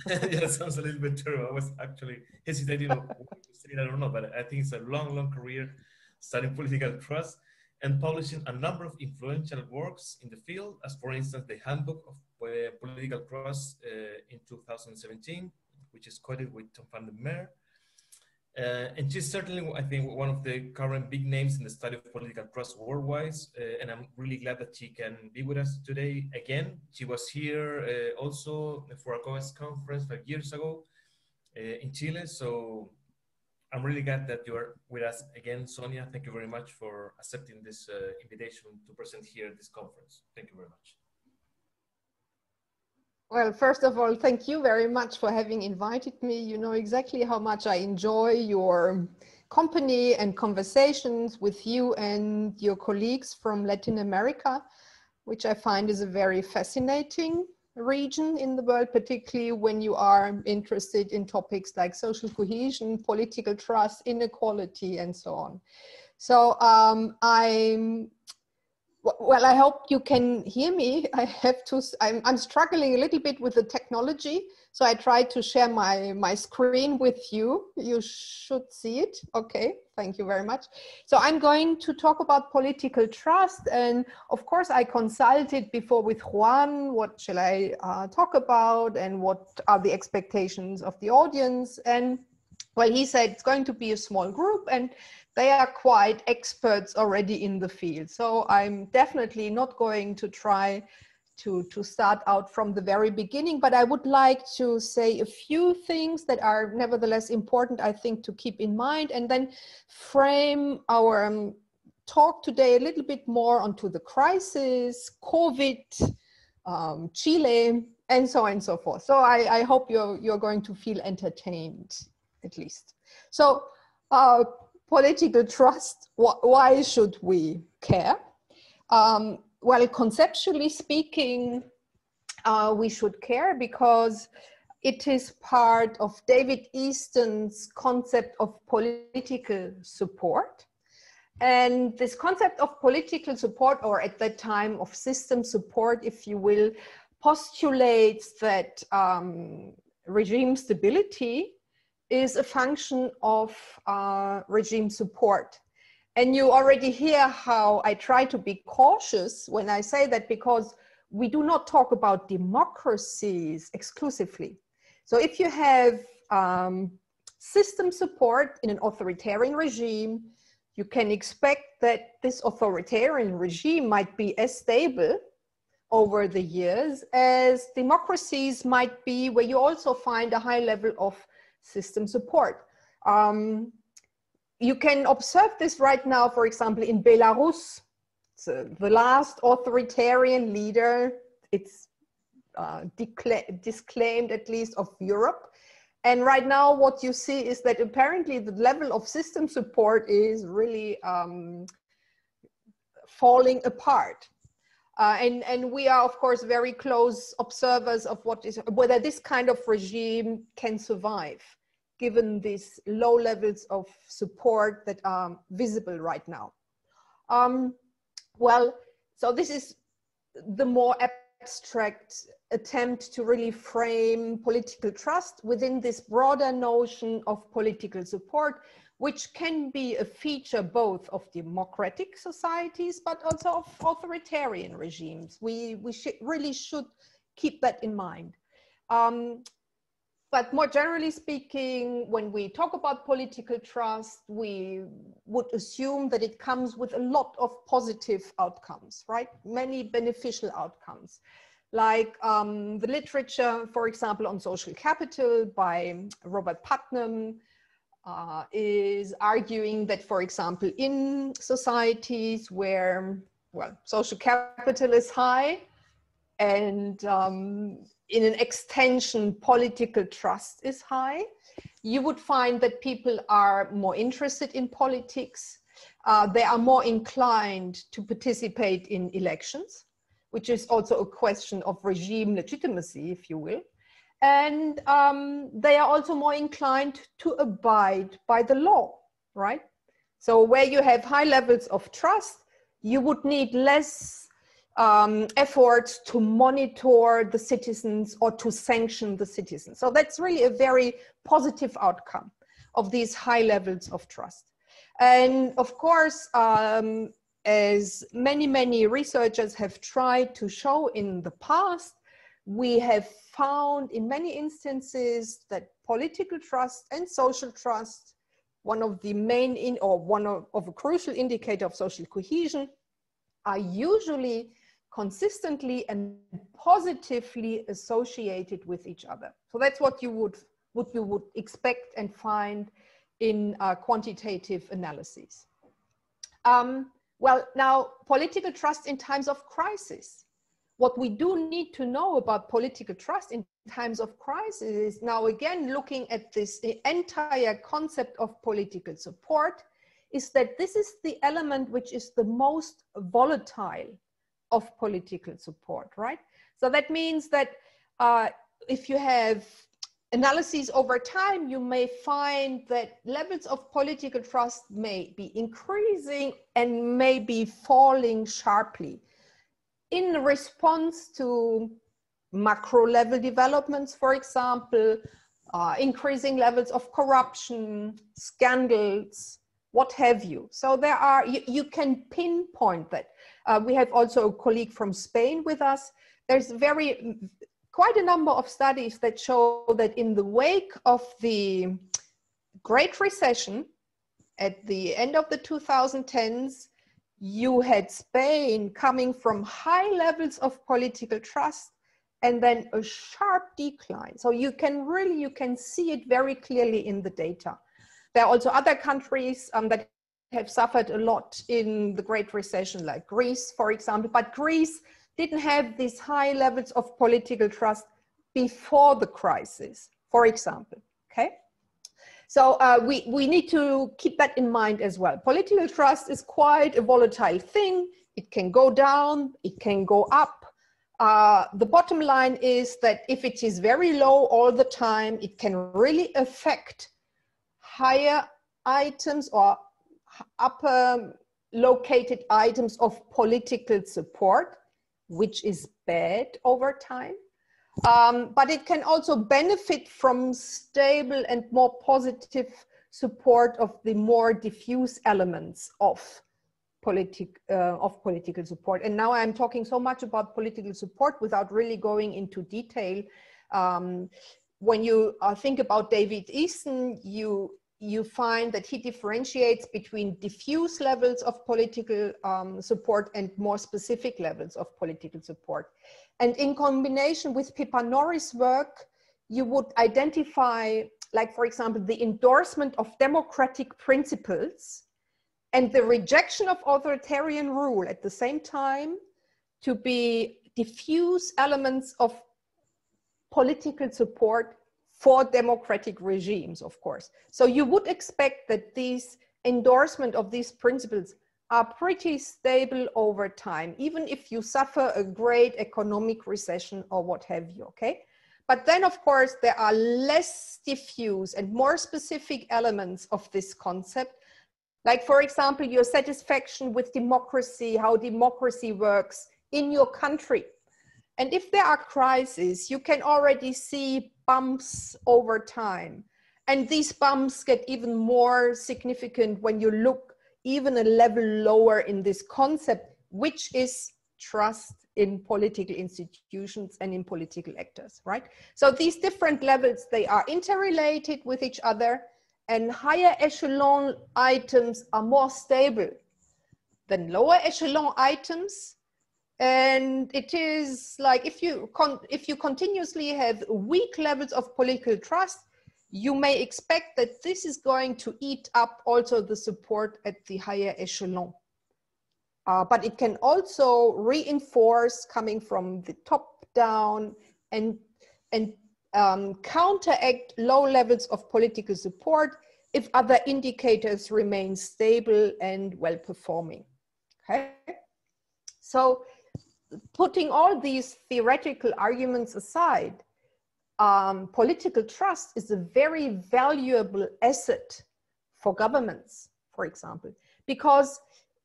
[SPEAKER 2] Yeah, it sounds a little bit terrible. I was actually hesitating on what to say, I don't know, but I think it's a long career studying political trust and publishing a number of influential works in the field, as for instance, the Handbook of Political Trust in 2017, which is quoted with Tom van der Meer. And she's certainly, I think, one of the current big names in the study of political trust worldwide. And I'm really glad that she can be with us today again. She was here also for a COES conference 5 years ago in Chile. So I'm really glad that you are with us again, Sonia. Thank you very much for accepting this invitation to present here at this conference. Thank you very much.
[SPEAKER 6] Well, first of all, thank you very much for having invited me. You know exactly how much I enjoy your company and conversations with you and your colleagues from Latin America, which I find is a very fascinating region in the world, particularly when you are interested in topics like social cohesion, political trust, inequality, and so on. So well, I hope you can hear me. I'm struggling a little bit with the technology, so I tried to share my screen with you. You should see it. Okay, thank you very much. So I'm going to talk about political trust, and of course I consulted before with Juan, what shall I talk about and what are the expectations of the audience. And well, he said it's going to be a small group and they are quite experts already in the field. So I'm definitely not going to try to start out from the very beginning, but I would like to say a few things that are nevertheless important, I think, to keep in mind, and then frame our talk today a little bit more onto the crisis, COVID, Chile, and so on and so forth. So I hope you're going to feel entertained, at least. So political trust, why should we care? Well, conceptually speaking, we should care because it is part of David Easton's concept of political support. And this concept of political support, or at that time of system support, if you will, postulates that regime stability is a function of regime support. And you already hear how I try to be cautious when I say that, because we do not talk about democracies exclusively. So if you have system support in an authoritarian regime, you can expect that this authoritarian regime might be as stable over the years as democracies might be, where you also find a high level of system support. You can observe this right now, for example, in Belarus. So the last authoritarian leader, it's disclaimed at least, of Europe. And right now what you see is that apparently the level of system support is really falling apart. And we are, of course, very close observers of whether this kind of regime can survive, given these low levels of support that are visible right now. Well, so this is the more abstract attempt to really frame political trust within this broader notion of political support, which can be a feature both of democratic societies, but also of authoritarian regimes. We really should keep that in mind. But more generally speaking, when we talk about political trust, we would assume that it comes with a lot of positive outcomes, right? Many beneficial outcomes. Like the literature, for example, on social capital by Robert Putnam is arguing that, for example, in societies where, well, social capital is high and in an extension, political trust is high, you would find that people are more interested in politics. They are more inclined to participate in elections, which is also a question of regime legitimacy, if you will. And they are also more inclined to abide by the law, right? So where you have high levels of trust, you would need less efforts to monitor the citizens or to sanction the citizens. So that's really a very positive outcome of these high levels of trust. And of course, as many researchers have tried to show in the past, we have found in many instances that political trust and social trust, one of the main of a crucial indicator of social cohesion, are usually consistently and positively associated with each other. So that's what you would expect and find in quantitative analyses. Well, now, political trust in times of crisis. What we do need to know about political trust in times of crisis is, now again, looking at this entire concept of political support, is that this is the element which is the most volatile of political support, right? So that means that if you have analyses over time, you may find that levels of political trust may be increasing and may be falling sharply in response to macro level developments, for example, increasing levels of corruption, scandals, what have you. So there are, you can pinpoint that. We have also a colleague from Spain with us. There's quite a number of studies that show that in the wake of the Great Recession, at the end of the 2010s, you had Spain coming from high levels of political trust and then a sharp decline. So you can see it very clearly in the data. There are also other countries that have suffered a lot in the Great Recession, like Greece, for example, but Greece didn't have these high levels of political trust before the crisis, for example, okay? So we need to keep that in mind as well. Political trust is quite a volatile thing. It can go down, it can go up. The bottom line is that if it is very low all the time, it can really affect higher items or upper located items of political support, which is bad over time. But it can also benefit from stable and more positive support of the more diffuse elements of political support. And now I'm talking so much about political support without really going into detail. When you think about David Easton, you find that he differentiates between diffuse levels of political support and more specific levels of political support. And in combination with Pippa Norris' work, you would identify, like, for example, the endorsement of democratic principles and the rejection of authoritarian rule at the same time to be diffuse elements of political support for democratic regimes, of course. So you would expect that these endorsement of these principles are pretty stable over time, even if you suffer a great economic recession or what have you, okay? But then, of course, there are less diffuse and more specific elements of this concept. Like, for example, your satisfaction with democracy, how democracy works in your country. And if there are crises, you can already see bumps over time. And these bumps get even more significant when you look even a level lower in this concept, which is trust in political institutions and in political actors, right? So these different levels, they are interrelated with each other, and higher echelon items are more stable than lower echelon items. And it is like if you continuously have weak levels of political trust, you may expect that this is going to eat up also the support at the higher echelon. But it can also reinforce coming from the top down and counteract low levels of political support if other indicators remain stable and well performing. Okay? So putting all these theoretical arguments aside, political trust is a very valuable asset for governments, for example, because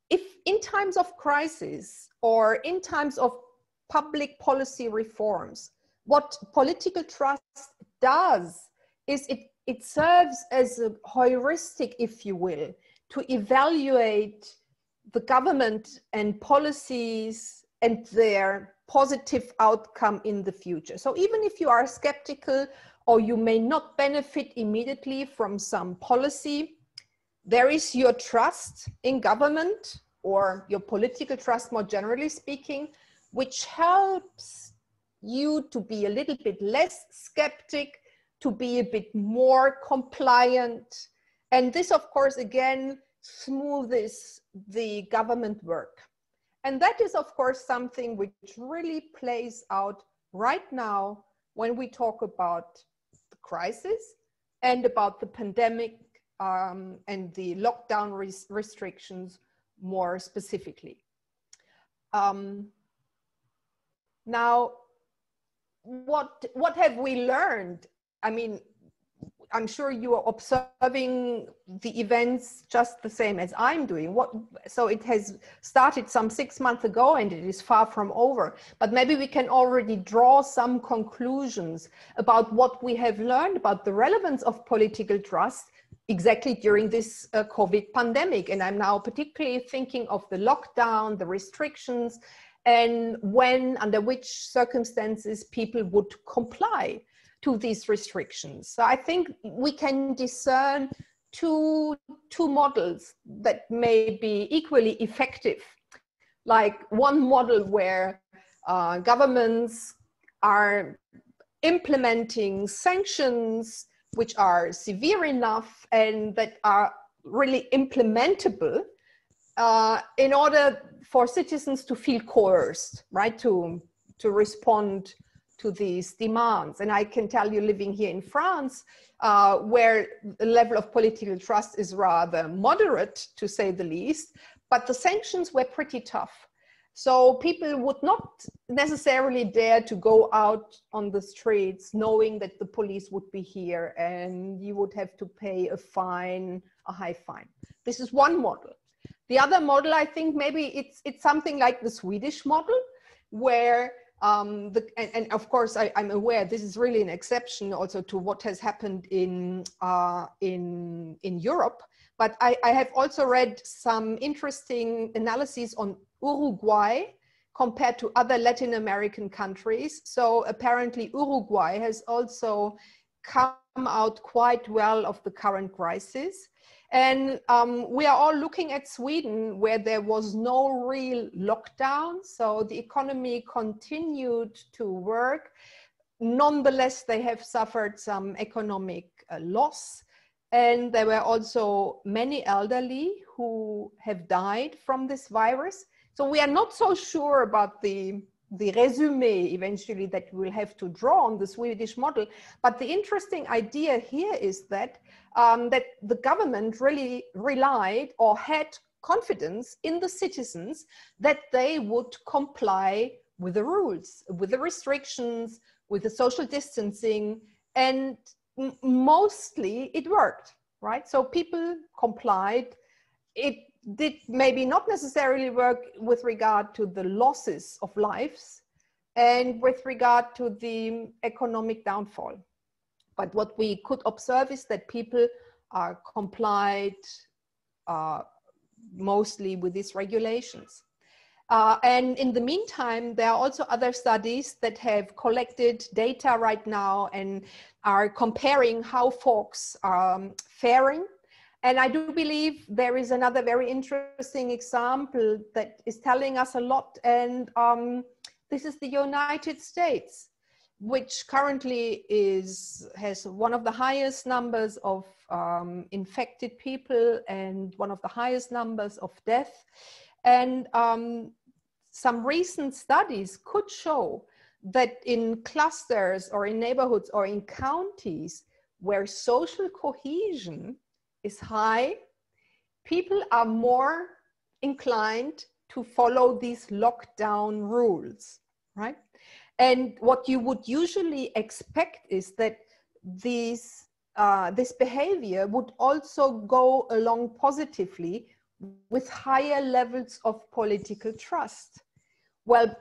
[SPEAKER 6] if in times of crisis or in times of public policy reforms, what political trust does is it serves as a heuristic, if you will, to evaluate the government and policies and their positive outcome in the future. So even if you are skeptical or you may not benefit immediately from some policy, there is your trust in government or your political trust more generally speaking, which helps you to be a little bit less skeptic, to be a bit more compliant. And this, of course, again, smoothes the government work. And that is, of course, something which really plays out right now when we talk about the crisis and about the pandemic and the lockdown restrictions more specifically. Now, what have we learned? I mean, I'm sure you are observing the events just the same as I'm doing. So it has started some 6 months ago and it is far from over. But maybe we can already draw some conclusions about what we have learned about the relevance of political trust exactly during this COVID pandemic. And I'm now particularly thinking of the lockdown, the restrictions, and when, under which circumstances people would comply to these restrictions. So I think we can discern two models that may be equally effective. Like one model where governments are implementing sanctions which are severe enough and that are really implementable in order for citizens to feel coerced, right, to respond to these demands. And I can tell you, living here in France, where the level of political trust is rather moderate, to say the least, but the sanctions were pretty tough. So people would not necessarily dare to go out on the streets knowing that the police would be here and you would have to pay a fine, a high fine. This is one model. The other model, I think maybe it's something like the Swedish model, where and of course I'm aware this is really an exception also to what has happened in Europe. But I have also read some interesting analyses on Uruguay compared to other Latin American countries. So apparently Uruguay has also come out quite well of the current crisis. And we are all looking at Sweden, where there was no real lockdown. So the economy continued to work. Nonetheless, they have suffered some economic loss. And there were also many elderly who have died from this virus. So we are not so sure about the resume eventually that we'll have to draw on the Swedish model. But the interesting idea here is that, that the government really relied or had confidence in the citizens that they would comply with the rules, with the restrictions, with the social distancing, and mostly it worked, right? So people complied. It did maybe not necessarily work with regard to the losses of lives and with regard to the economic downfall. But what we could observe is that people are complied mostly with these regulations. And in the meantime, there are also other studies that have collected data right now and are comparing how folks are faring. And I do believe there is another very interesting example that is telling us a lot. And this is the United States, which currently has one of the highest numbers of infected people and one of the highest numbers of death. And some recent studies could show that in clusters or in neighborhoods or in counties where social cohesion is high, people are more inclined to follow these lockdown rules, right? And what you would usually expect is that this behavior would also go along positively with higher levels of political trust. Well,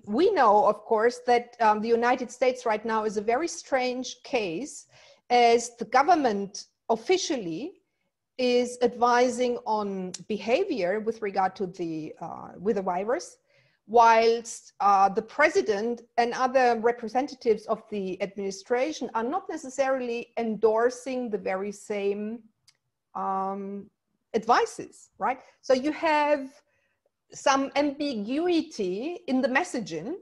[SPEAKER 6] we know, of course, that the United States right now is a very strange case, as the government officially is advising on behavior with regard to the virus, whilst the president and other representatives of the administration are not necessarily endorsing the very same advices, right? So you have some ambiguity in the messaging,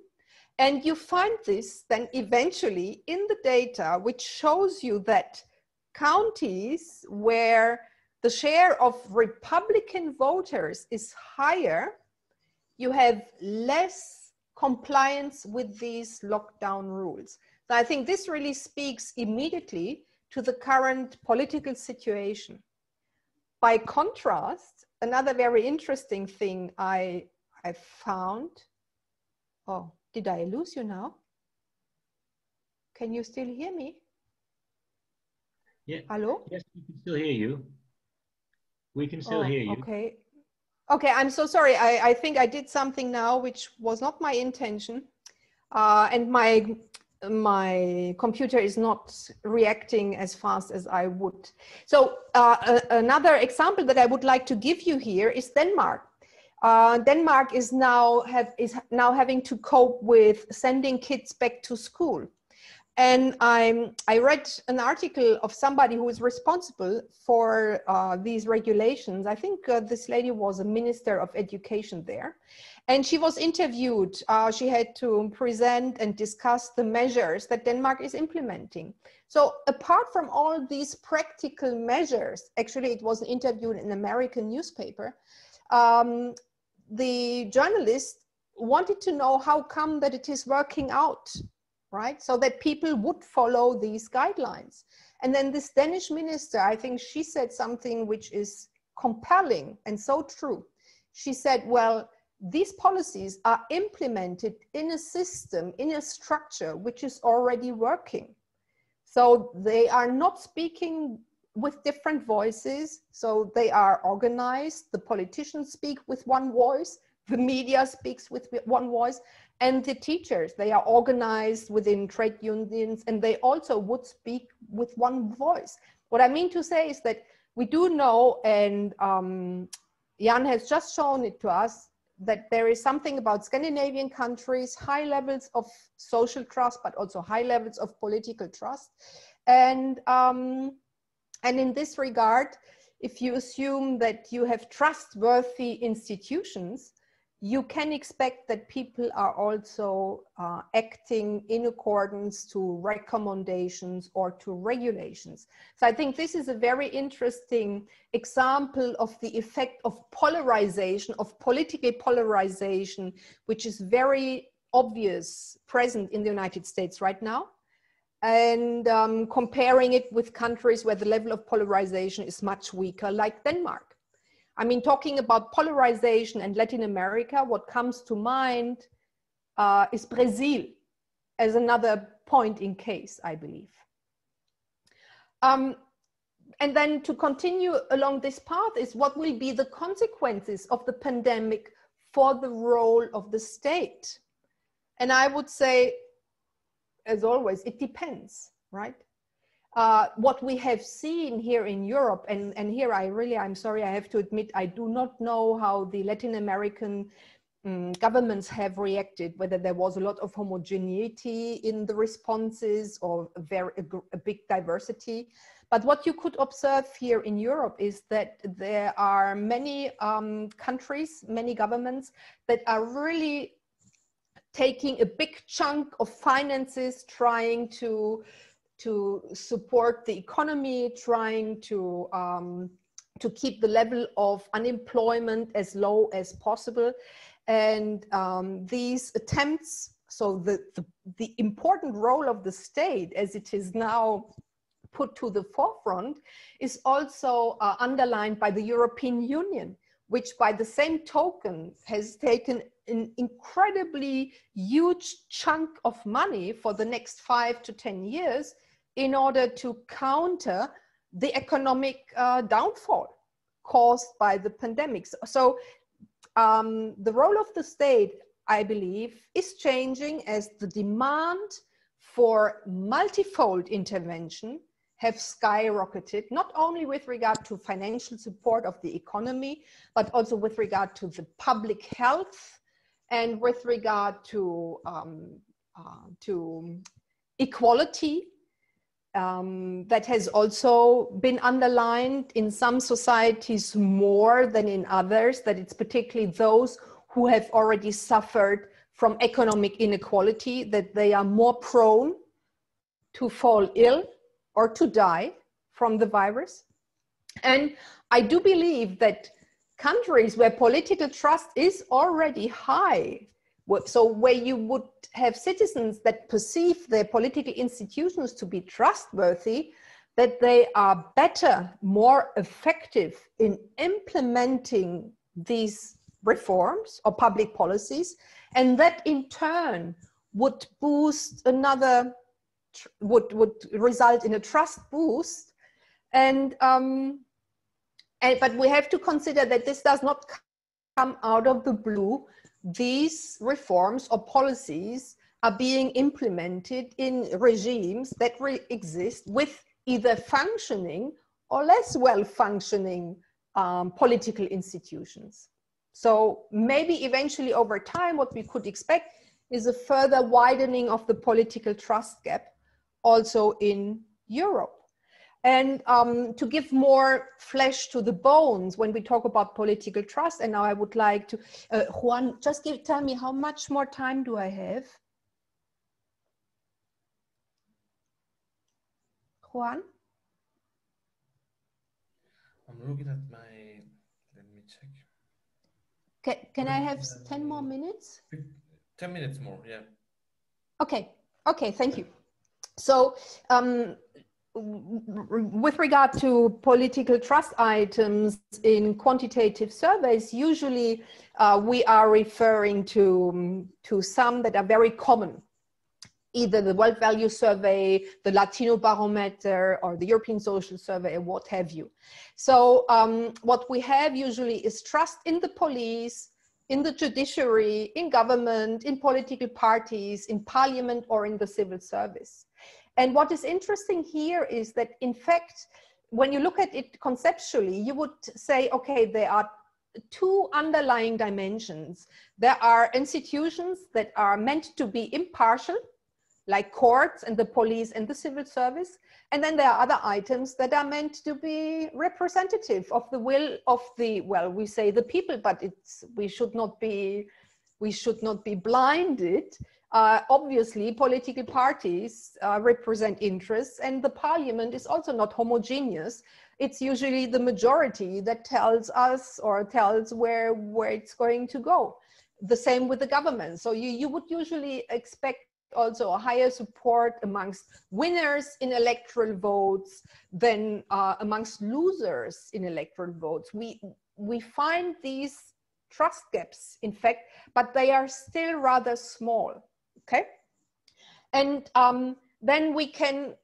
[SPEAKER 6] and you find this then eventually in the data, which shows you that counties where the share of Republican voters is higher, you have less compliance with these lockdown rules. So I think this really speaks immediately to the current political situation. By contrast, another very interesting thing I found, oh, did I lose you now? Can you still hear me?
[SPEAKER 5] Yeah.
[SPEAKER 6] Hello?
[SPEAKER 5] Yes, we can still hear you. We can still hear you.
[SPEAKER 6] Okay. Okay, I'm so sorry. I think I did something now which was not my intention. And my computer is not reacting as fast as I would. So another example that I would like to give you here is Denmark. Denmark is now having to cope with sending kids back to school. And I read an article of somebody who is responsible for these regulations. I think this lady was a minister of education there. And she was interviewed. She had to present and discuss the measures that Denmark is implementing. So apart from all these practical measures, actually it was an interview in an American newspaper, the journalist wanted to know how come that it is working out, right? So that people would follow these guidelines. And then this Danish minister, I think she said something which is compelling and so true. She said, well, these policies are implemented in a system, in a structure, which is already working. So they are not speaking with different voices. So they are organized. The politicians speak with one voice. The media speaks with one voice. And the teachers, they are organized within trade unions, and they also would speak with one voice. What I mean to say is that we do know, and Jan has just shown it to us, that there is something about Scandinavian countries, high levels of social trust, but also high levels of political trust. And in this regard, if you assume that you have trustworthy institutions, you can expect that people are also acting in accordance to recommendations or to regulations. So I think this is a very interesting example of the effect of polarization, of political polarization, which is very obvious, present in the United States right now. And comparing it with countries where the level of polarization is much weaker, like Denmark. I mean, talking about polarization and Latin America, what comes to mind is Brazil as another point in case, I believe. And then to continue along this path is what will be the consequences of the pandemic for the role of the state. And I would say, as always, it depends, right? What we have seen here in Europe, and here I'm sorry, I have to admit, I do not know how the Latin American governments have reacted, whether there was a lot of homogeneity in the responses or a big diversity. But what you could observe here in Europe is that there are many countries, many governments that are really taking a big chunk of finances, trying to support the economy, trying to keep the level of unemployment as low as possible. And these attempts, so the important role of the state as it is now put to the forefront is also underlined by the European Union, which by the same token has taken an incredibly huge chunk of money for the next 5 to 10 years in order to counter the economic downfall caused by the pandemic. So the role of the state, I believe, is changing as the demand for multifold intervention have skyrocketed, not only with regard to financial support of the economy, but also with regard to the public health and with regard to equality. That has also been underlined in some societies more than in others, that it's particularly those who have already suffered from economic inequality, that they are more prone to fall ill or to die from the virus. And I do believe that countries where political trust is already high, so where you would have citizens that perceive their political institutions to be trustworthy, that they are better, more effective in implementing these reforms or public policies, and that in turn would boost would result in a trust boost. But we have to consider that this does not come out of the blue. These reforms or policies are being implemented in regimes that exist with either functioning or less well functioning political institutions. So maybe eventually over time, what we could expect is a further widening of the political trust gap also in Europe. And to give more flesh to the bones when we talk about political trust, and now I would like to, Juan, just tell me how much more time do I have? Juan?
[SPEAKER 2] I'm looking at my, let me check.
[SPEAKER 6] Can I have 10 more minutes?
[SPEAKER 2] 10 minutes more, yeah.
[SPEAKER 6] Okay, okay, thank you. So with regard to political trust items in quantitative surveys, usually we are referring to some that are very common, either the World Value Survey, the Latino Barometer, or the European Social Survey, or what have you. So what we have usually is trust in the police, in the judiciary, in government, in political parties, in parliament, or in the civil service. And what is interesting here is that, in fact, when you look at it conceptually, you would say, okay, there are two underlying dimensions. There are institutions that are meant to be impartial, like courts and the police and the civil service. And then there are other items that are meant to be representative of the will of the, well, we say the people, but we should not be blinded. Obviously, political parties represent interests, and the parliament is also not homogeneous. It's usually the majority that tells us or tells where it's going to go. The same with the government. So you would usually expect also a higher support amongst winners in electoral votes than amongst losers in electoral votes. We find these trust gaps, in fact, but they are still rather small. Okay, and then we can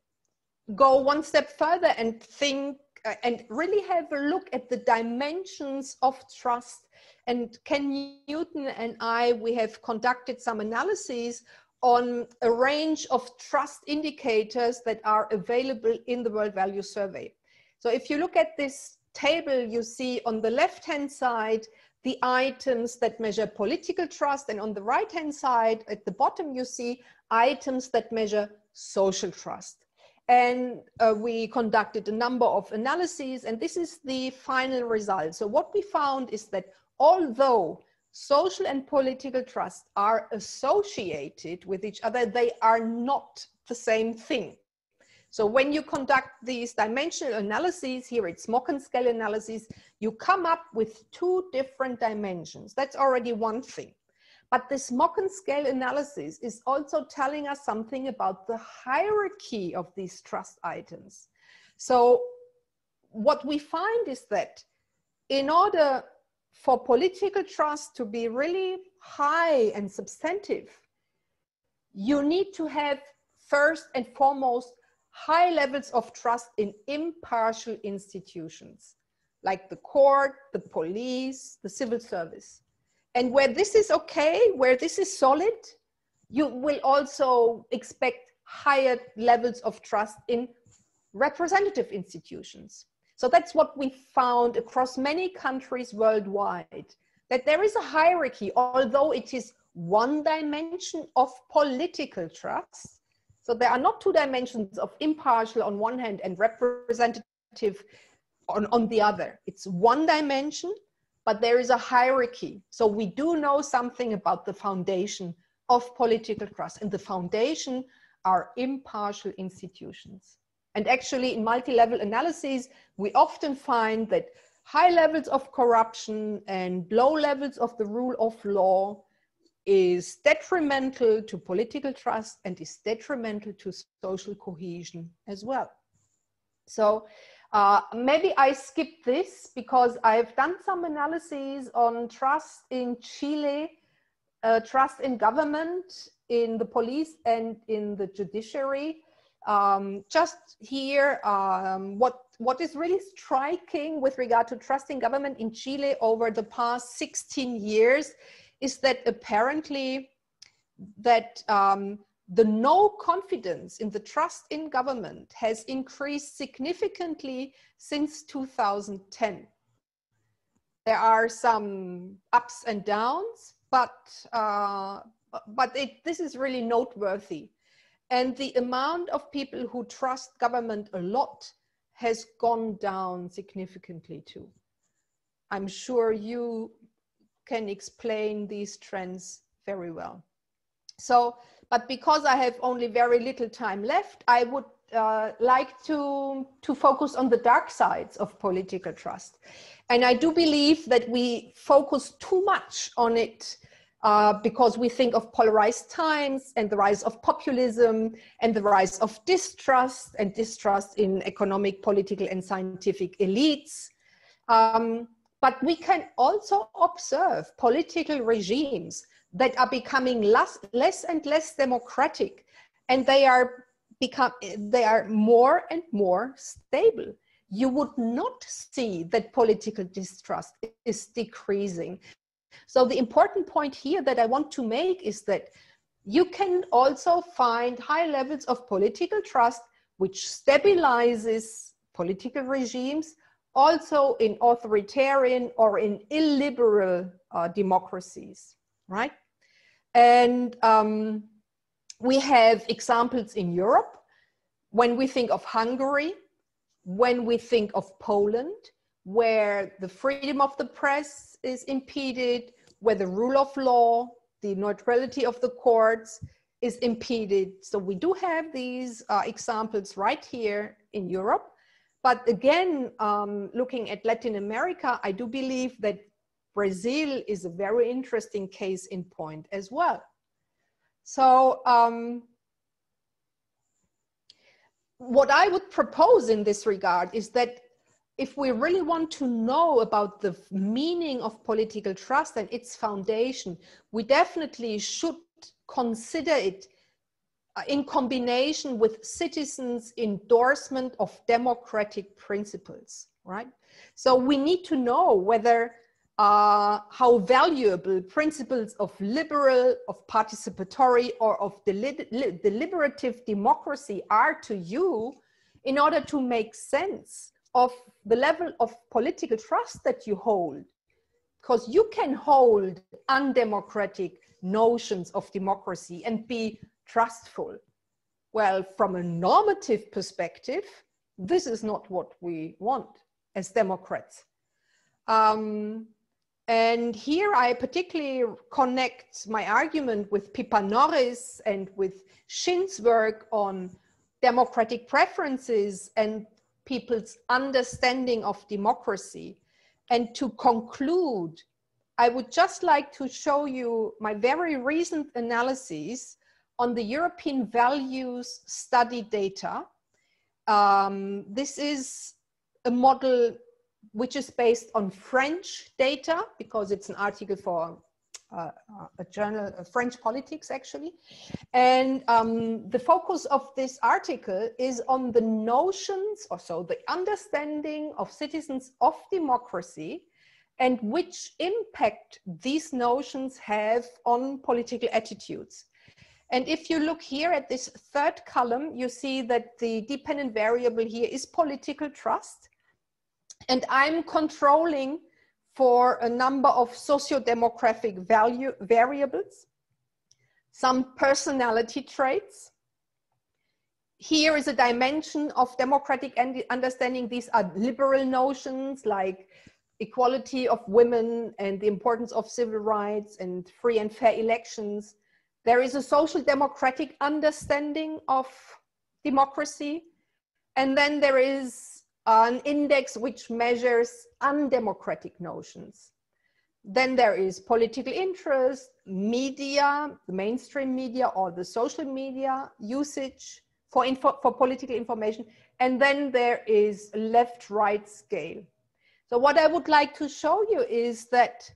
[SPEAKER 6] go one step further and think and really have a look at the dimensions of trust. And Ken Newton and we have conducted some analyses on a range of trust indicators that are available in the World Value Survey. So if you look at this table, you see on the left-hand side the items that measure political trust, and on the right-hand side at the bottom you see items that measure social trust. And we conducted a number of analyses, and this is the final result. So what we found is that although social and political trust are associated with each other, they are not the same thing. So when you conduct these dimensional analyses, here it's Mocken scale analysis, you come up with two different dimensions. That's already one thing. But this Mocken scale analysis is also telling us something about the hierarchy of these trust items. So what we find is that in order for political trust to be really high and substantive, you need to have first and foremost high levels of trust in impartial institutions, like the court, the police, the civil service. And where this is okay, where this is solid, you will also expect higher levels of trust in representative institutions. So that's what we found across many countries worldwide, that there is a hierarchy, although it is one dimension of political trust. So there are not two dimensions of impartial on one hand and representative on the other. It's one dimension, but there is a hierarchy. So we do know something about the foundation of political trust, and the foundation are impartial institutions. And actually in multi-level analyses, we often find that high levels of corruption and low levels of the rule of law is detrimental to political trust and is detrimental to social cohesion as well. So maybe I skip this because I've done some analyses on trust in Chile, trust in government, in the police and in the judiciary. Just here, what is really striking with regard to trust in government in Chile over the past 16 years is that apparently that the no confidence in the trust in government has increased significantly since 2010. are some ups and downs, but this is really noteworthy. And the amount of people who trust government a lot has gone down significantly too. I'm sure you can explain these trends very well. So, but because I have only very little time left, I would like to focus on the dark sides of political trust. And I do believe that we focus too much on it because we think of polarized times and the rise of populism and the rise of distrust and distrust in economic, political, and scientific elites. But we can also observe political regimes that are becoming less and less democratic, and they are more and more stable. You would not see that political distrust is decreasing. So the important point here that I want to make is that you can also find high levels of political trust, which stabilizes political regimes, also in authoritarian or in illiberal democracies, right? And we have examples in Europe when we think of Hungary, when we think of Poland, where the freedom of the press is impeded, where the rule of law, the neutrality of the courts is impeded. So we do have these examples right here in Europe. But again, looking at Latin America, I do believe that Brazil is a very interesting case in point as well. So what I would propose in this regard is that if we really want to know about the meaning of political trust and its foundation, we definitely should consider it in combination with citizens' endorsement of democratic principles, right? So we need to know whether how valuable principles of liberal, of participatory, or of deliberative democracy are to you in order to make sense of the level of political trust that you hold. Because you can hold undemocratic notions of democracy and be trustful. Well, from a normative perspective, this is not what we want as Democrats. And here I particularly connect my argument with Pippa Norris and with Shin's work on democratic preferences and people's understanding of democracy. And to conclude, I would just like to show you my very recent analysis on the European values study data. This is a model which is based on French data, because it's an article for a journal, French Politics actually. And the focus of this article is on the notions, or so the understanding of citizens of democracy and which impact these notions have on political attitudes. And if you look here at this third column, you see that the dependent variable here is political trust. And I'm controlling for a number of socio-demographic variables, some personality traits. Here is a dimension of democratic understanding. These are liberal notions like equality of women and the importance of civil rights and free and fair elections. There is a social democratic understanding of democracy. And then there is an index which measures undemocratic notions. Then there is political interest, media, the mainstream media or the social media usage for political information. And then there is a left-right scale. So what I would like to show you is that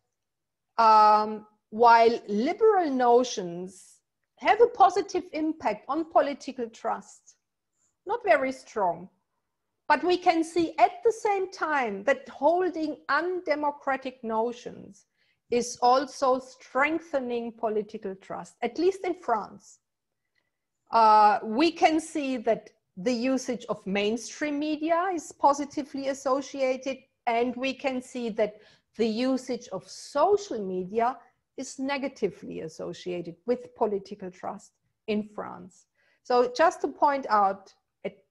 [SPEAKER 6] while liberal notions have a positive impact on political trust, not very strong, but we can see at the same time that holding undemocratic notions is also strengthening political trust, at least in France. We can see that the usage of mainstream media is positively associated, and we can see that the usage of social media is negatively associated with political trust in France. So just to point out,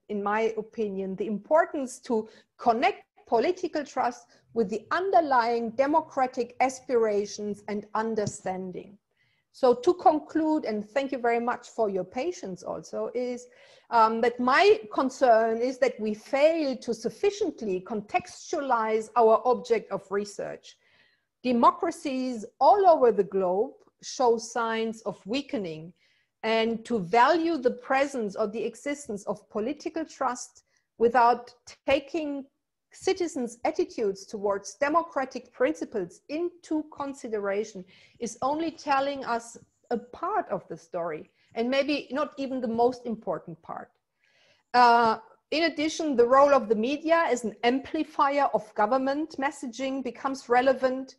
[SPEAKER 6] in my opinion, the importance to connect political trust with the underlying democratic aspirations and understanding. So to conclude, and thank you very much for your patience also, is that my concern is that we fail to sufficiently contextualize our object of research. Democracies all over the globe show signs of weakening, and to value the presence or the existence of political trust without taking citizens' attitudes towards democratic principles into consideration is only telling us a part of the story, and maybe not even the most important part. In addition, the role of the media as an amplifier of government messaging becomes relevant.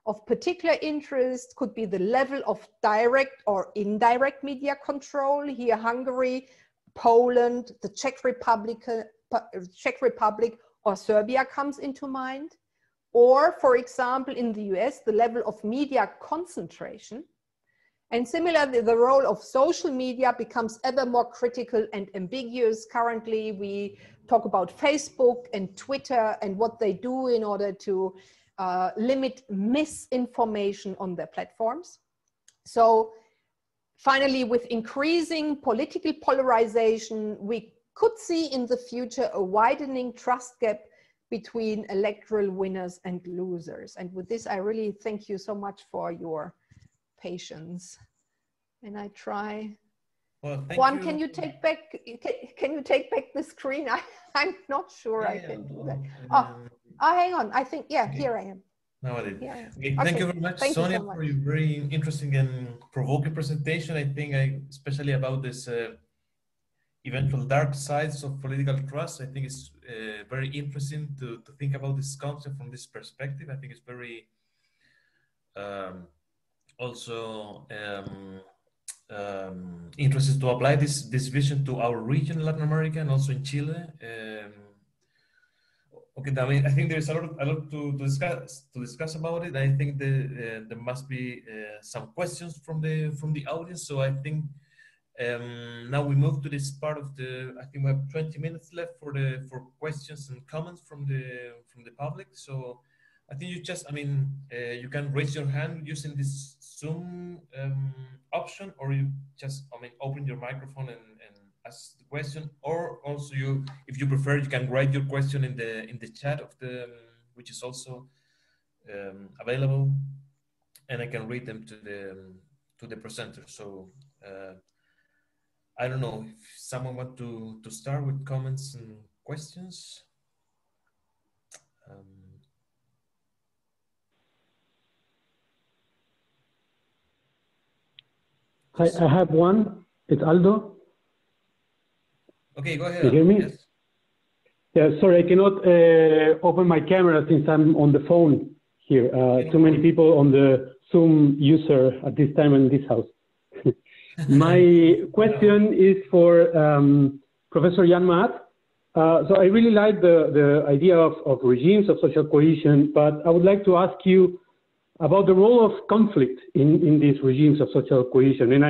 [SPEAKER 6] Of particular interest could be the level of direct or indirect media control. Here, Hungary, Poland, the Czech Republic, or Serbia comes into mind. Or, for example, in the US, the level of media concentration. And similarly, the role of social media becomes ever more critical and ambiguous. Currently, we talk about Facebook and Twitter and what they do in order to limit misinformation on their platforms. So finally, with increasing political polarization, we could see in the future a widening trust gap between electoral winners and losers. And with this, I really thank you so much for your patience. And I try.
[SPEAKER 2] Well,
[SPEAKER 6] Juan, can you take back the screen? I'm not sure I can do that. Hang on. I think, yeah, okay. Here I am.
[SPEAKER 2] Now I did.
[SPEAKER 6] Yeah.
[SPEAKER 2] Okay, thank you very much, Sonia,
[SPEAKER 6] so much
[SPEAKER 2] for your very interesting and provoking presentation. I think especially about this eventual dark sides of political trust, I think it's very interesting to think about this concept from this perspective. I think it's very also interesting to apply this vision to our region, Latin America, and also in Chile. Okay, I mean, I think there's a lot to discuss about it. I think there must be some questions from the audience. So I think now we move to this part of the. I think we have 20 minutes left for questions and comments from the public. So I think you just, I mean, you can raise your hand using this Zoom option, or you just, I mean, open your microphone and ask the question, or also if you prefer, you can write your question in the chat of which is also available, and I can read them to the presenter. So I don't know if someone want to start with comments and questions.
[SPEAKER 7] I have one. It's Aldo.
[SPEAKER 2] Okay, go ahead.
[SPEAKER 7] Can you hear me?
[SPEAKER 2] Yes.
[SPEAKER 7] Yeah, sorry, I cannot open my camera since I'm on the phone here. Too many people on the Zoom user at this time in this house. My question is for Professor Jan Maat. So I really like the idea of regimes of social cohesion, but I would like to ask you about the role of conflict in these regimes of social cohesion. And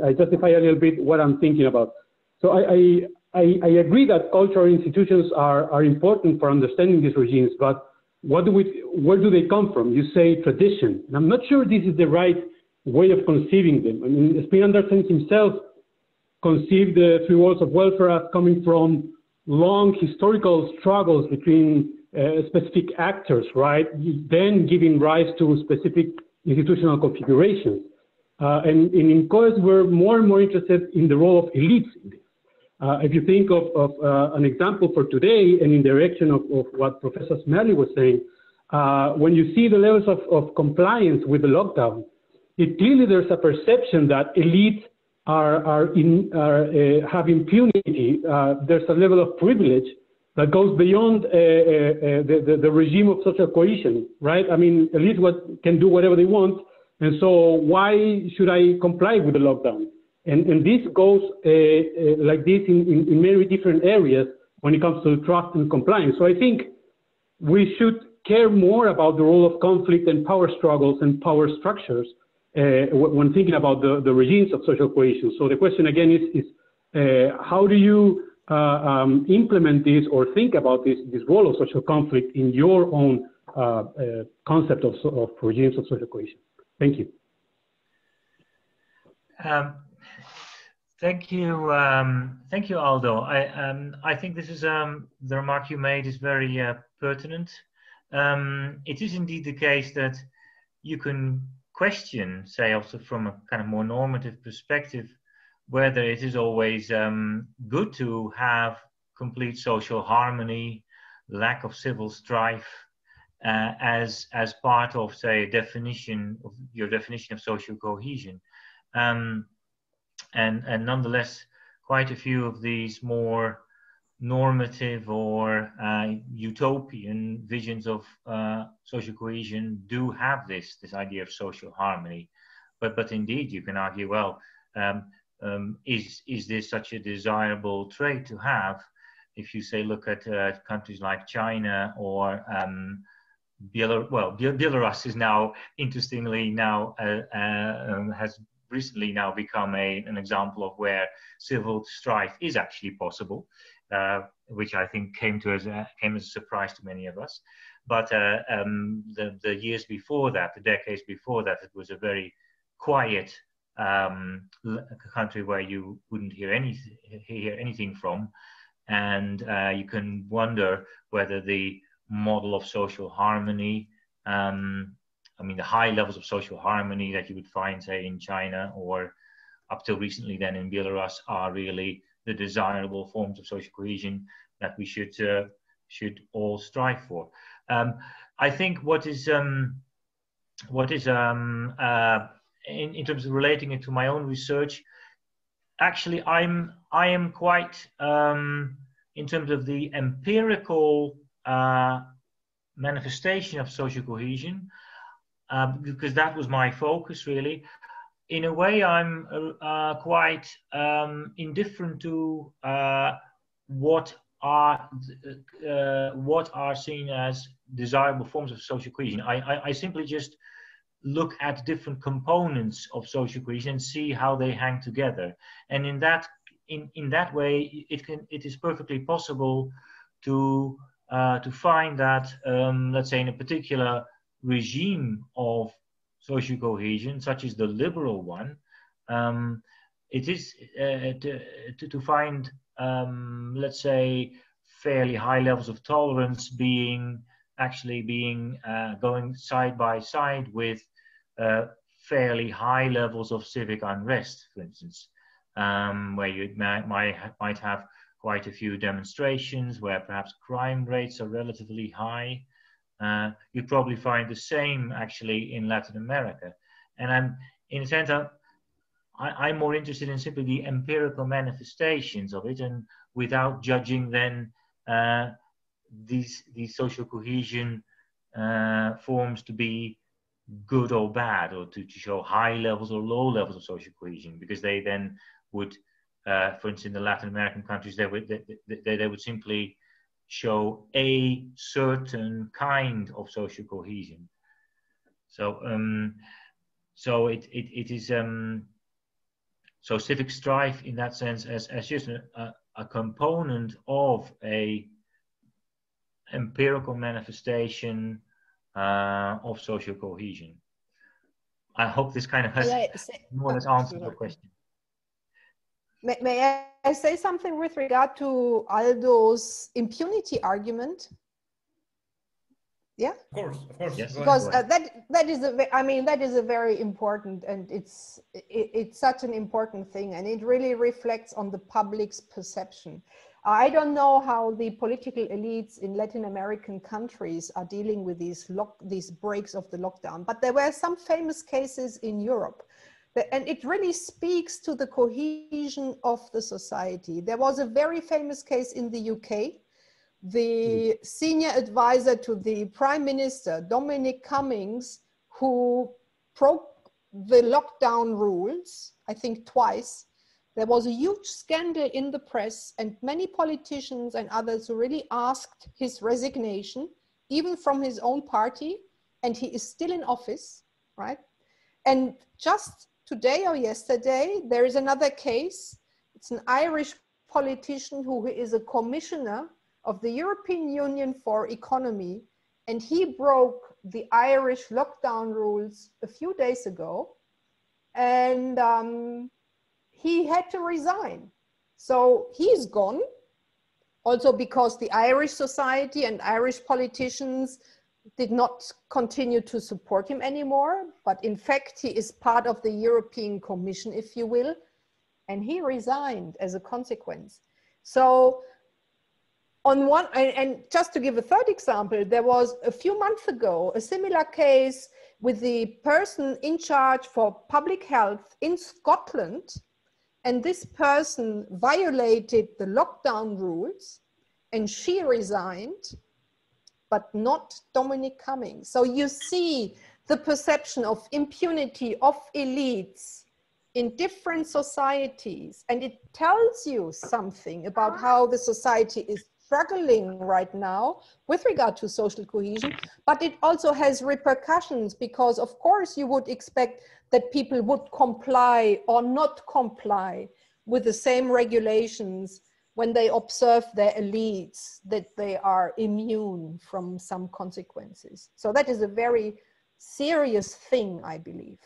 [SPEAKER 7] I justify a little bit what I'm thinking about. So I agree that cultural institutions are important for understanding these regimes, but where do they come from? You say tradition, and I'm not sure this is the right way of conceiving them. I mean, Spin Andersen himself conceived the three worlds of welfare as coming from long historical struggles between specific actors, right? Then giving rise to specific institutional configurations. And in COES, we're more and more interested in the role of elites in this. If you think of an example for today, and in direction of what Professor Smelly was saying, when you see the levels of compliance with the lockdown, clearly there's a perception that elites have impunity. There's a level of privilege that goes beyond the regime of social cohesion, right? I mean, elites can do whatever they want, and so why should I comply with the lockdown? And this goes like this in many different areas when it comes to trust and compliance. So I think we should care more about the role of conflict and power struggles and power structures when thinking about the regimes of social cohesion. So the question again is how do you implement this or think about this role of social conflict in your own concept of regimes of social cohesion? Thank you.
[SPEAKER 5] Thank you, Aldo. I think this is the remark you made is very pertinent. It is indeed the case that you can question, say, also from a kind of more normative perspective, whether it is always good to have complete social harmony, lack of civil strife, as part of, say, a definition of your definition of social cohesion. And nonetheless, quite a few of these more normative or utopian visions of social cohesion do have this idea of social harmony. But indeed, you can argue, well, is this such a desirable trait to have? If you say, look at countries like China or Belarus is now, interestingly, now has recently now become an example of where civil strife is actually possible, which I think came as a surprise to many of us. But the years before that, the decades before that, it was a very quiet country where you wouldn't hear anything from, and you can wonder whether the model of social harmony, I mean, the high levels of social harmony that you would find, say, in China or up till recently then in Belarus, are really the desirable forms of social cohesion that we should all strive for. I think what is in terms of relating it to my own research, actually, I am quite in terms of the empirical manifestation of social cohesion. Because that was my focus, really. In a way, I'm quite indifferent to what are seen as desirable forms of social cohesion. I simply just look at different components of social cohesion and see how they hang together. And in that way, it is perfectly possible to find that, let's say, in a particular regime of social cohesion, such as the liberal one, it is to find, let's say, fairly high levels of tolerance going side by side with fairly high levels of civic unrest, for instance, where you might have quite a few demonstrations where perhaps crime rates are relatively high. You'd probably find the same actually in Latin America. And in a sense, I'm more interested in simply the empirical manifestations of it, and without judging then these social cohesion forms to be good or bad, or to show high levels or low levels of social cohesion, because they then would, for instance, in the Latin American countries, they would simply show a certain kind of social cohesion. So it is so civic strife in that sense as just a component of a empirical manifestation of social cohesion. I hope this kind of has more or less answered your question.
[SPEAKER 6] May I say something with regard to Aldo's impunity argument? Yeah,
[SPEAKER 2] of course,
[SPEAKER 5] yes.
[SPEAKER 6] Because that is a very important, and it's such an important thing, and it really reflects on the public's perception. I don't know how the political elites in Latin American countries are dealing with these breaks of the lockdown, but there were some famous cases in Europe. And it really speaks to the cohesion of the society. There was a very famous case in the UK. The senior advisor to the Prime Minister, Dominic Cummings, who broke the lockdown rules, I think twice. There was a huge scandal in the press, and many politicians and others really asked his resignation. even from his own party, and he is still in office, right? And just today or yesterday, there is another case. It's an Irish politician who is a commissioner of the European Union for Economy, and he broke the Irish lockdown rules a few days ago, and he had to resign. So he's gone, also because the Irish society and Irish politicians did not continue to support him anymore, but in fact he is part of the European Commission, if you will, and he resigned as a consequence. So on one, and just to give a third example, there was a few months ago a similar case with the person in charge for public health in Scotland, and this person violated the lockdown rules and she resigned, but not Dominic Cummings. So you see the perception of impunity of elites in different societies, and it tells you something about how the society is struggling right now with regard to social cohesion, but it also has repercussions, because of course you would expect that people would comply or not comply with the same regulations when they observe their elites, that they are immune from some consequences. So that is a very serious thing, I believe,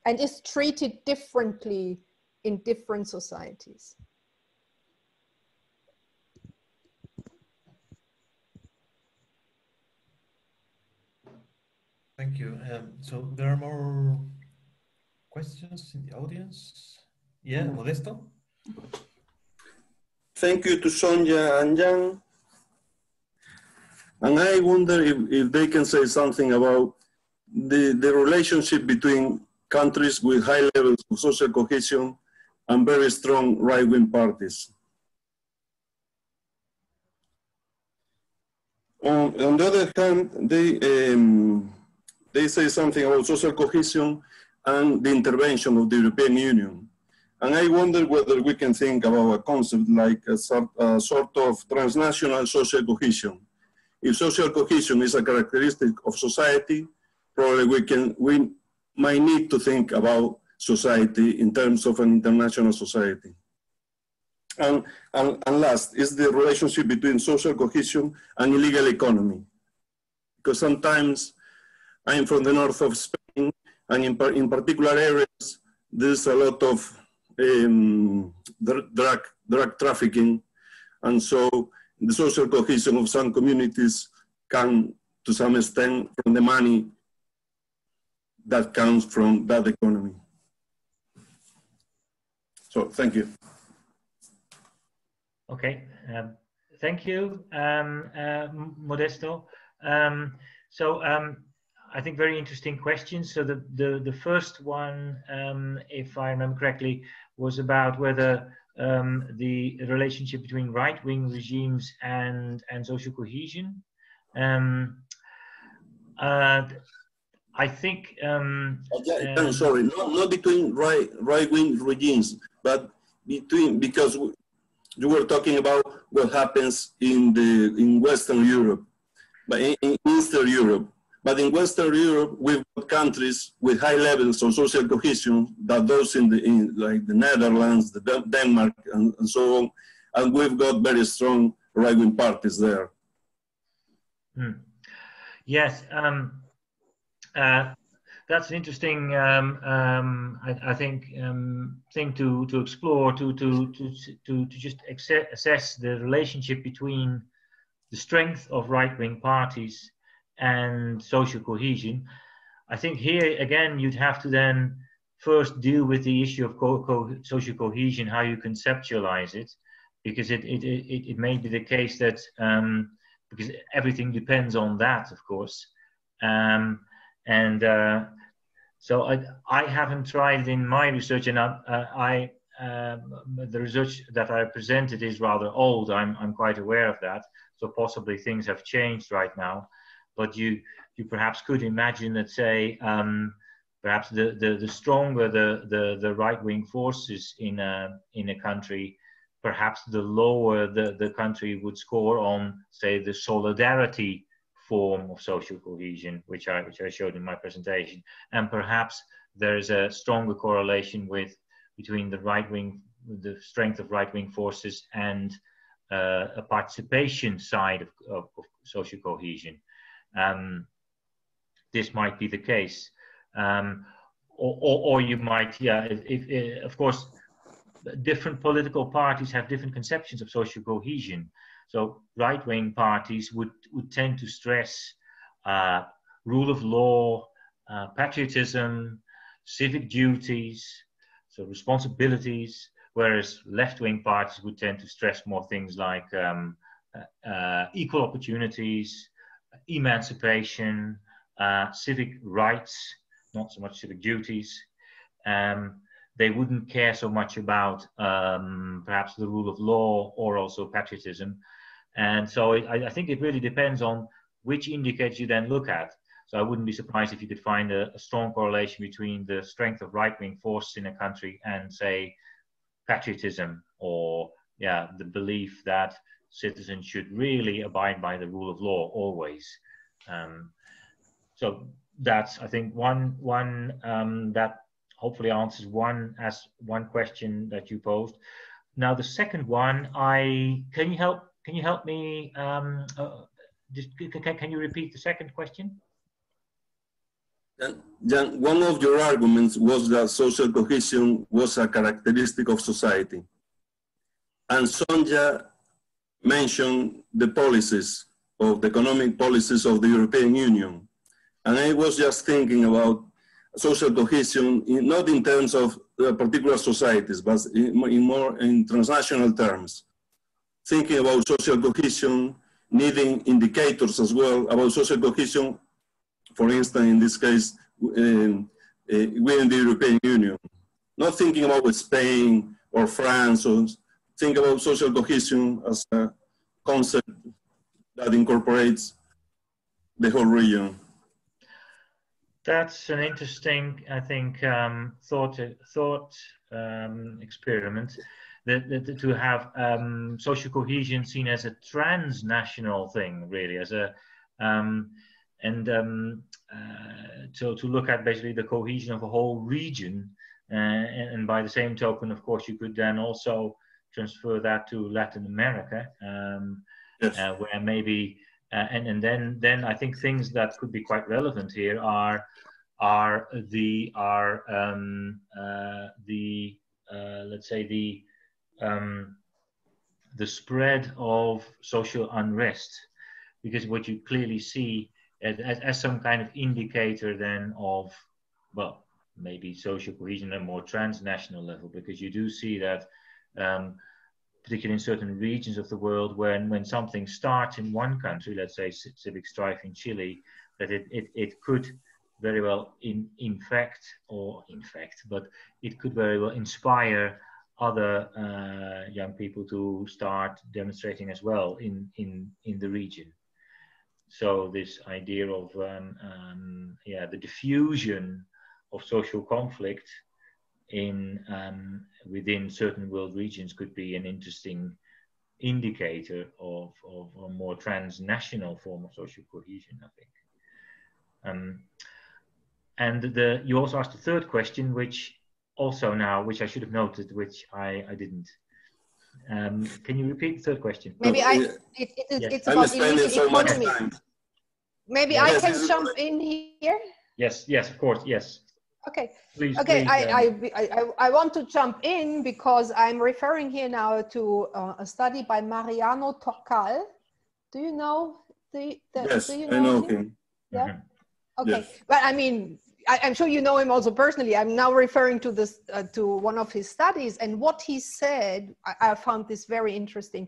[SPEAKER 6] and is treated differently in different societies.
[SPEAKER 2] Thank you. So there are more questions in the audience. Yeah, Modesto?
[SPEAKER 8] Thank you to Sonja and Jan. And I wonder if they can say something about the relationship between countries with high levels of social cohesion and very strong right-wing parties. On the other hand, they say something about social cohesion and the intervention of the European Union. And I wonder whether we can think about a concept like a sort of transnational social cohesion. If social cohesion is a characteristic of society, probably we might need to think about society in terms of an international society. And last is the relationship between social cohesion and illegal economy. Because sometimes I'm from the north of Spain, and in particular areas, there's a lot of drug trafficking, and so the social cohesion of some communities can, to some extent, from the money that comes from that economy. So, thank you.
[SPEAKER 5] Okay, thank you, Modesto. I think very interesting questions. So the first one, if I remember correctly, was about whether the relationship between right-wing regimes and social cohesion. I think.
[SPEAKER 8] I'm sorry, not between right-wing regimes, but between, because you were talking about what happens in Western Europe, but in Eastern Europe. But in Western Europe, we've got countries with high levels of social cohesion, that those in like the Netherlands, Denmark, and so on, and we've got very strong right-wing parties there.
[SPEAKER 5] Yes, that's an interesting, I think, thing to explore, to just assess the relationship between the strength of right-wing parties and social cohesion. I think here again you'd have to then first deal with the issue of social cohesion, how you conceptualize it, because it may be the case that because everything depends on that, of course, so I haven't tried in my research, and the research that I presented is rather old. I'm quite aware of that, so possibly things have changed right now. But you perhaps could imagine that, say, perhaps the stronger the right-wing forces in a country, perhaps the lower the country would score on, say, the solidarity form of social cohesion, which I showed in my presentation. And perhaps there is a stronger correlation between the strength of right-wing forces and a participation side of social cohesion. This might be the case. Or you might, of course, different political parties have different conceptions of social cohesion. So right-wing parties would tend to stress rule of law, patriotism, civic duties, so responsibilities, whereas left-wing parties would tend to stress more things like equal opportunities, emancipation, civic rights, not so much civic duties. They wouldn't care so much about perhaps the rule of law or also patriotism. And so I think it really depends on which indicators you then look at. So I wouldn't be surprised if you could find a strong correlation between the strength of right-wing forces in a country and, say, patriotism, or the belief that citizens should really abide by the rule of law always. So that's, I think, one that hopefully answers one question that you posed. Now the second one, can you help me? Can you repeat the second question?
[SPEAKER 8] Jan, one of your arguments was that social cohesion was a characteristic of society. And Sonja mentioned the policies of the economic policies of the European Union. And I was just thinking about social cohesion, not in terms of particular societies, but in more in transnational terms. Thinking about social cohesion, needing indicators as well about social cohesion, for instance, in this case, within the European Union. Not thinking about Spain or France, or think about social cohesion as a concept that incorporates the whole region.
[SPEAKER 5] That's an interesting, I think, thought experiment. To have social cohesion seen as a transnational thing, really, as a to look at basically the cohesion of a whole region, and by the same token, of course, you could then also transfer that to Latin America,
[SPEAKER 8] yes.
[SPEAKER 5] Where maybe. And then I think things that could be quite relevant here are let's say the spread of social unrest, because what you clearly see as some kind of indicator then of, well, maybe social cohesion at a more transnational level, because you do see that particularly in certain regions of the world, when something starts in one country, let's say civic strife in Chile, that it could very well but it could very well inspire other young people to start demonstrating as well in the region. So this idea of the diffusion of social conflict within certain world regions could be an interesting indicator of a more transnational form of social cohesion, I think. And you also asked the third question, which I should have noted, which I didn't. Can you repeat the third question?
[SPEAKER 6] Maybe it's about illegal economy. Maybe I can jump in here.
[SPEAKER 5] Yes, of course, yes.
[SPEAKER 6] Okay.
[SPEAKER 5] Please,
[SPEAKER 6] okay.
[SPEAKER 5] Please,
[SPEAKER 6] I want to jump in because I'm referring here now to a study by Mariano Torcal. Do you know
[SPEAKER 8] Yes,
[SPEAKER 6] do you
[SPEAKER 8] I know him.
[SPEAKER 6] Yeah.
[SPEAKER 5] Mm-hmm.
[SPEAKER 6] Okay,
[SPEAKER 8] Yes.
[SPEAKER 6] but I mean, I'm sure you know him also personally. I'm now referring to this to one of his studies, and what he said, I found this very interesting.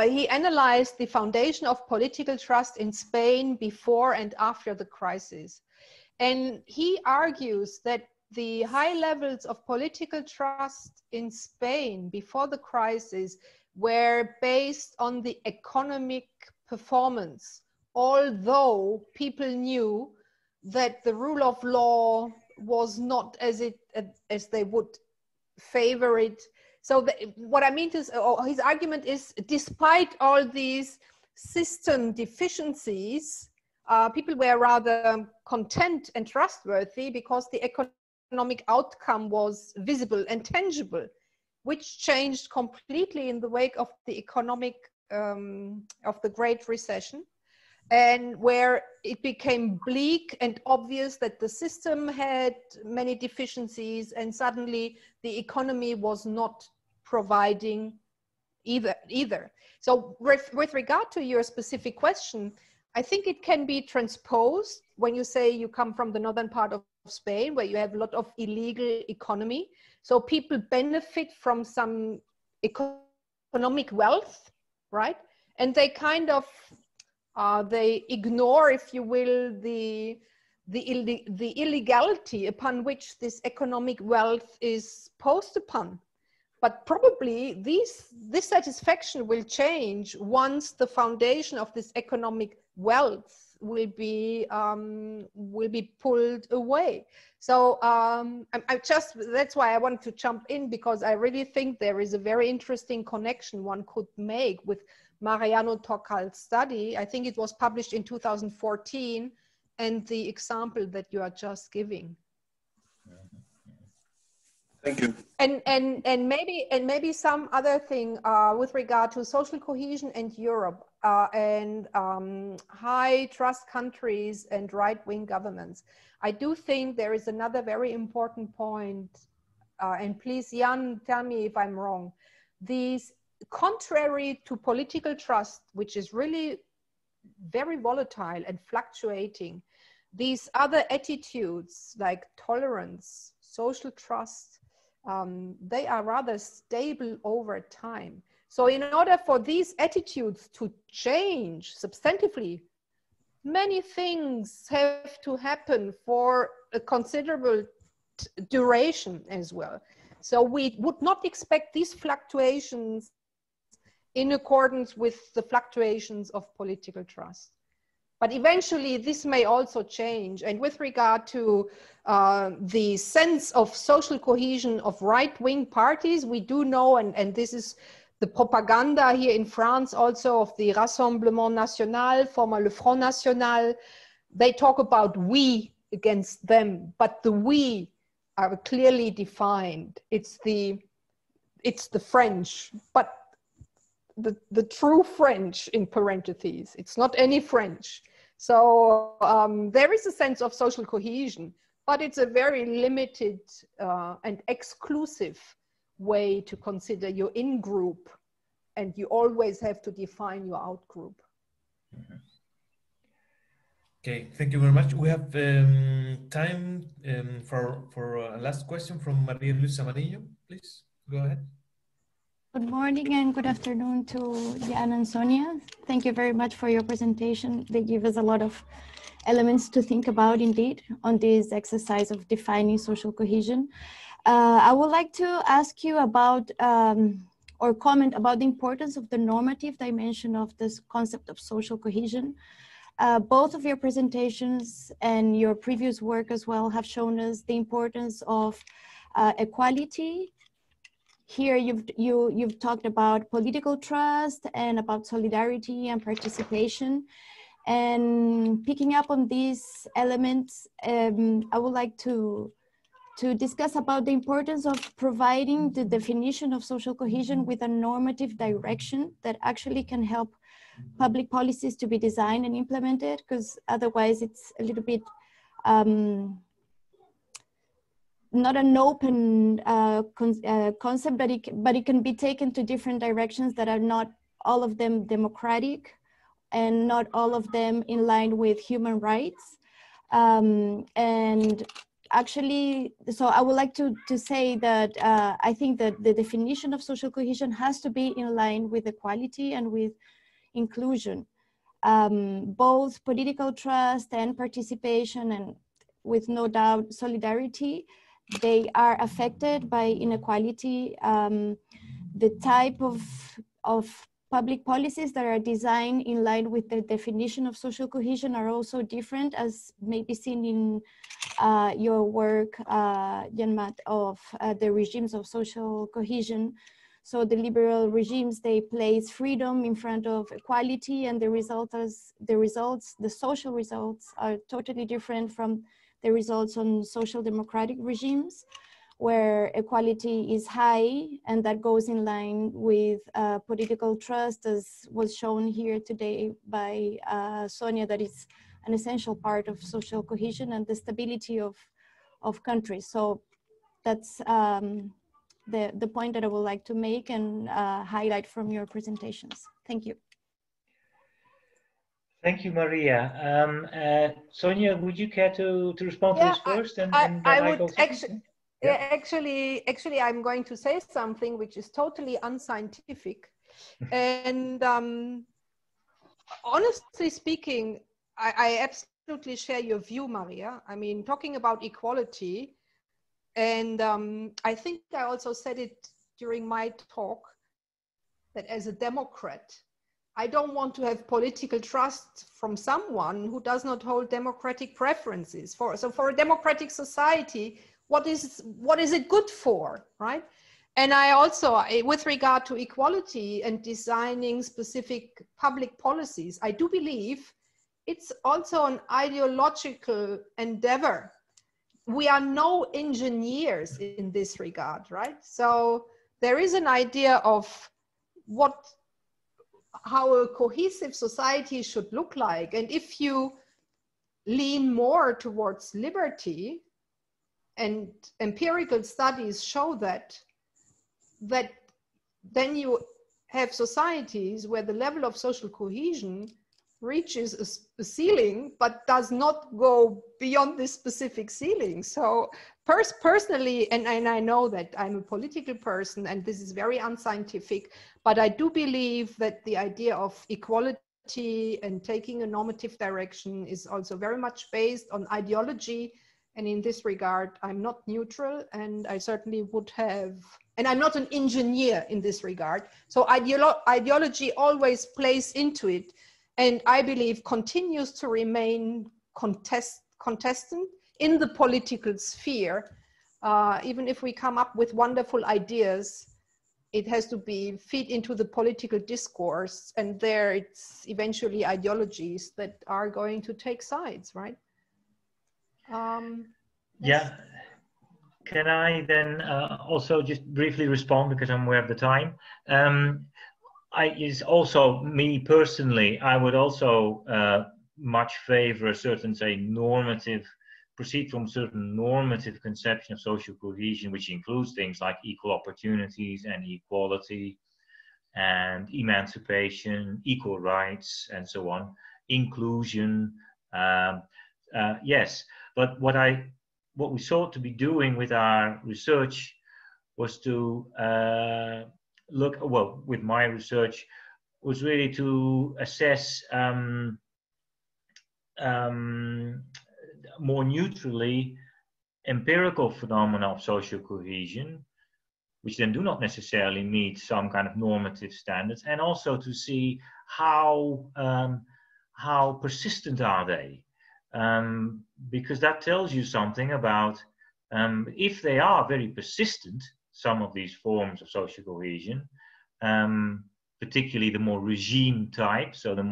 [SPEAKER 6] He analyzed the foundation of political trust in Spain before and after the crisis. And he argues that the high levels of political trust in Spain before the crisis were based on the economic performance, although people knew that the rule of law was not as they would favor it. So what I mean is, his argument is, despite all these system deficiencies, people were rather content and trustworthy because the economic outcome was visible and tangible, which changed completely in the wake of the economic, of the Great Recession, and where it became bleak and obvious that the system had many deficiencies, and suddenly the economy was not providing either. So with regard to your specific question, I think it can be transposed when you say you come from the northern part of Spain, where you have a lot of illegal economy. So people benefit from some economic wealth, right? And they kind of, they ignore, if you will, the illegality upon which this economic wealth is posed upon. But probably this satisfaction will change once the foundation of this economic wealth will be pulled away. So that's why I wanted to jump in, because I really think there is a very interesting connection one could make with Mariano Tocal's study. I think it was published in 2014, and the example that you are just giving.
[SPEAKER 8] Thank you.
[SPEAKER 6] And maybe some other thing with regard to social cohesion and Europe and high trust countries and right-wing governments. I do think there is another very important point, and please, Jan, tell me if I'm wrong. These, contrary to political trust, which is really very volatile and fluctuating, these other attitudes like tolerance, social trust, they are rather stable over time. So in order for these attitudes to change substantively, many things have to happen for a considerable duration as well. So we would not expect these fluctuations in accordance with the fluctuations of political trust. But eventually this may also change. And with regard to the sense of social cohesion of right-wing parties, we do know, and this is the propaganda here in France also of the Rassemblement National, former Le Front National, they talk about we against them, but the we are clearly defined. It's the French, but the true French in parentheses. It's not any French. So there is a sense of social cohesion, but it's a very limited and exclusive way to consider your in-group, and you always have to define your out-group.
[SPEAKER 2] Mm-hmm. Okay, thank you very much. We have time for a last question from Maria Luisa Manillo. Please, go ahead.
[SPEAKER 9] Good morning and good afternoon to Jan and Sonia. Thank you very much for your presentation. They give us a lot of elements to think about indeed on this exercise of defining social cohesion. I would like to ask you about or comment about the importance of the normative dimension of this concept of social cohesion. Both of your presentations and your previous work as well have shown us the importance of equality. Here you've talked about political trust and about solidarity and participation. And picking up on these elements, I would like to discuss about the importance of providing the definition of social cohesion with a normative direction that actually can help public policies to be designed and implemented, because otherwise it's a little bit not an open concept, but it can be taken to different directions that are not all of them democratic and not all of them in line with human rights. And actually, so I would like to say that I think that the definition of social cohesion has to be in line with equality and with inclusion. Both political trust and participation, and with no doubt solidarity, they are affected by inequality. The type of public policies that are designed in line with the definition of social cohesion are also different, as may be seen in your work, Jan-Mat, of the regimes of social cohesion. So the liberal regimes, they place freedom in front of equality, and the social results are totally different from the results on social democratic regimes, where equality is high, and that goes in line with political trust, as was shown here today by Sonia, that is an essential part of social cohesion and the stability of countries. So that's the point that I would like to make and highlight from your presentations. Thank you.
[SPEAKER 5] Thank you, Maria. Sonia, would you care to respond to this first?
[SPEAKER 6] I would actually, I'm going to say something which is totally unscientific. And honestly speaking, I absolutely share your view, Maria. I mean, talking about equality, and I think I also said it during my talk, that as a Democrat, I don't want to have political trust from someone who does not hold democratic preferences. So for a democratic society, what is it good for, right? And I also, with regard to equality and designing specific public policies, I do believe it's also an ideological endeavor. We are no engineers in this regard, right? So there is an idea of how a cohesive society should look like. And if you lean more towards liberty, and empirical studies show that then you have societies where the level of social cohesion reaches a ceiling, but does not go beyond this specific ceiling. So personally, and I know that I'm a political person and this is very unscientific, but I do believe that the idea of equality and taking a normative direction is also very much based on ideology. And in this regard, I'm not neutral, and I certainly would have, and I'm not an engineer in this regard. So ideology always plays into it, and I believe continues to remain contestant in the political sphere. Even if we come up with wonderful ideas, it has to be feed into the political discourse, and there it's eventually ideologies that are going to take sides, right?
[SPEAKER 5] Yeah, can I then also just briefly respond, because I'm aware of the time? Is also me personally, I would also much favor a certain, say, proceed from certain normative conception of social cohesion, which includes things like equal opportunities and equality and emancipation, equal rights, and so on, inclusion. Yes, but what we sought to be doing with our research was to with my research, was really to assess more neutrally empirical phenomena of social cohesion, which then do not necessarily meet some kind of normative standards, and also to see how persistent are they. Because that tells you something about if they are very persistent, some of these forms of social cohesion, particularly the more regime type, so the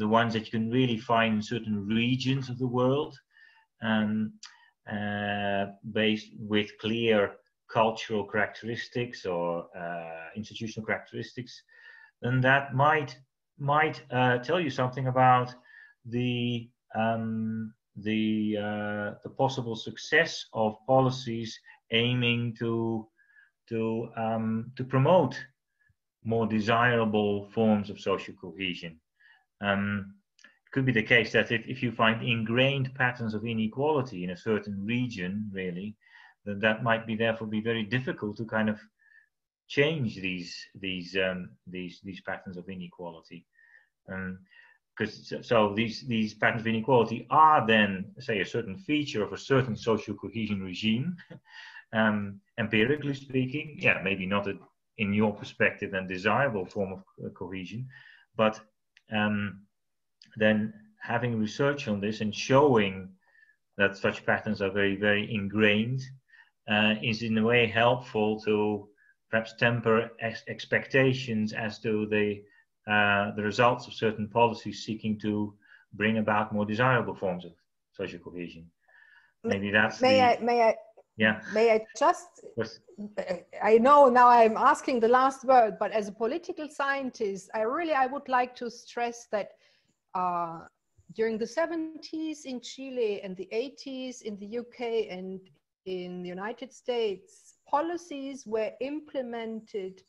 [SPEAKER 5] ones that you can really find in certain regions of the world, based with clear cultural characteristics or institutional characteristics, then that might tell you something about the possible success of policies aiming to promote more desirable forms of social cohesion. It could be the case that if you find ingrained patterns of inequality in a certain region, really, then that might therefore be very difficult to kind of change these patterns of inequality. So these patterns of inequality are then, say, a certain feature of a certain social cohesion regime, empirically speaking. Yeah, maybe not in your perspective a desirable form of cohesion, but then having research on this and showing that such patterns are very, very ingrained is in a way helpful to perhaps temper expectations as to the results of certain policies seeking to bring about more desirable forms of social cohesion. Maybe that's
[SPEAKER 6] May I just,
[SPEAKER 5] yes.
[SPEAKER 6] I know now I'm asking the last word, but as a political scientist, I would like to stress that during the 70s in Chile and the 80s in the UK and in the United States, policies were implemented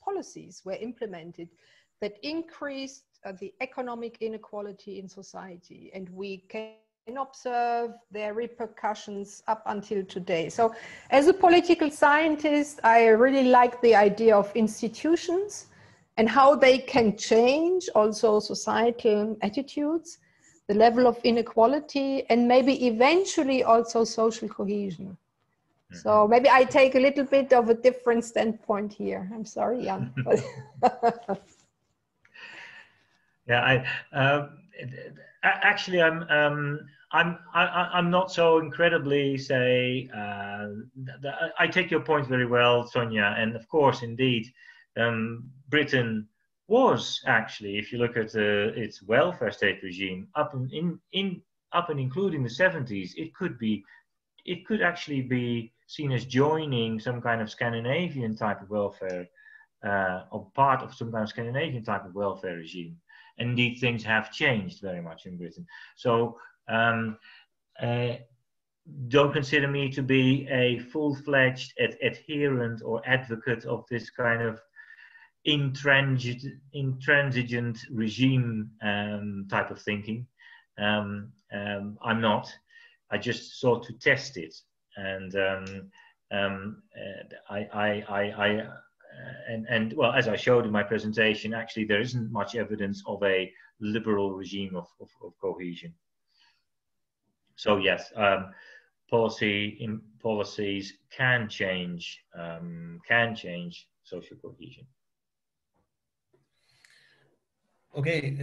[SPEAKER 6] that increased the economic inequality in society, and we can observe their repercussions up until today. So as a political scientist, I really like the idea of institutions and how they can change also societal attitudes, the level of inequality, and maybe eventually also social cohesion. So maybe I take a little bit of a different standpoint here. I'm sorry, Jan.
[SPEAKER 5] Yeah, actually, I'm not so incredibly I take your point very well, Sonia, and of course, indeed, Britain was actually, if you look at its welfare state regime, up and including the 70s, it could actually be seen as joining some kind of Scandinavian type of welfare, or part of some kind of Scandinavian type of welfare regime. Indeed, things have changed very much in Britain. So don't consider me to be a full-fledged adherent or advocate of this kind of intransigent regime type of thinking. I'm not. I just sought to test it, and well, as I showed in my presentation, actually there isn't much evidence of a liberal regime of cohesion. So yes, policies can change social cohesion.
[SPEAKER 2] Okay,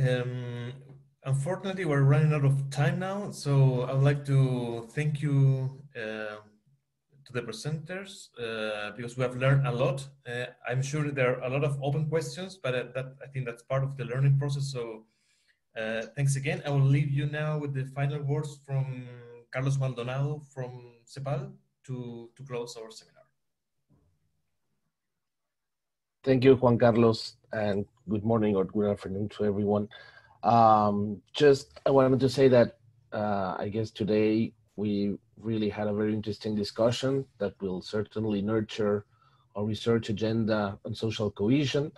[SPEAKER 2] unfortunately we're running out of time now, so I would like to thank you to the presenters because we have learned a lot. I'm sure there are a lot of open questions, but I think that's part of the learning process. So thanks again. I will leave you now with the final words from Carlos Maldonado from CEPAL to close our seminar.
[SPEAKER 10] Thank you, Juan Carlos, and good morning or good afternoon to everyone. I wanted to say that I guess today we really had a very interesting discussion that will certainly nurture our research agenda on social cohesion.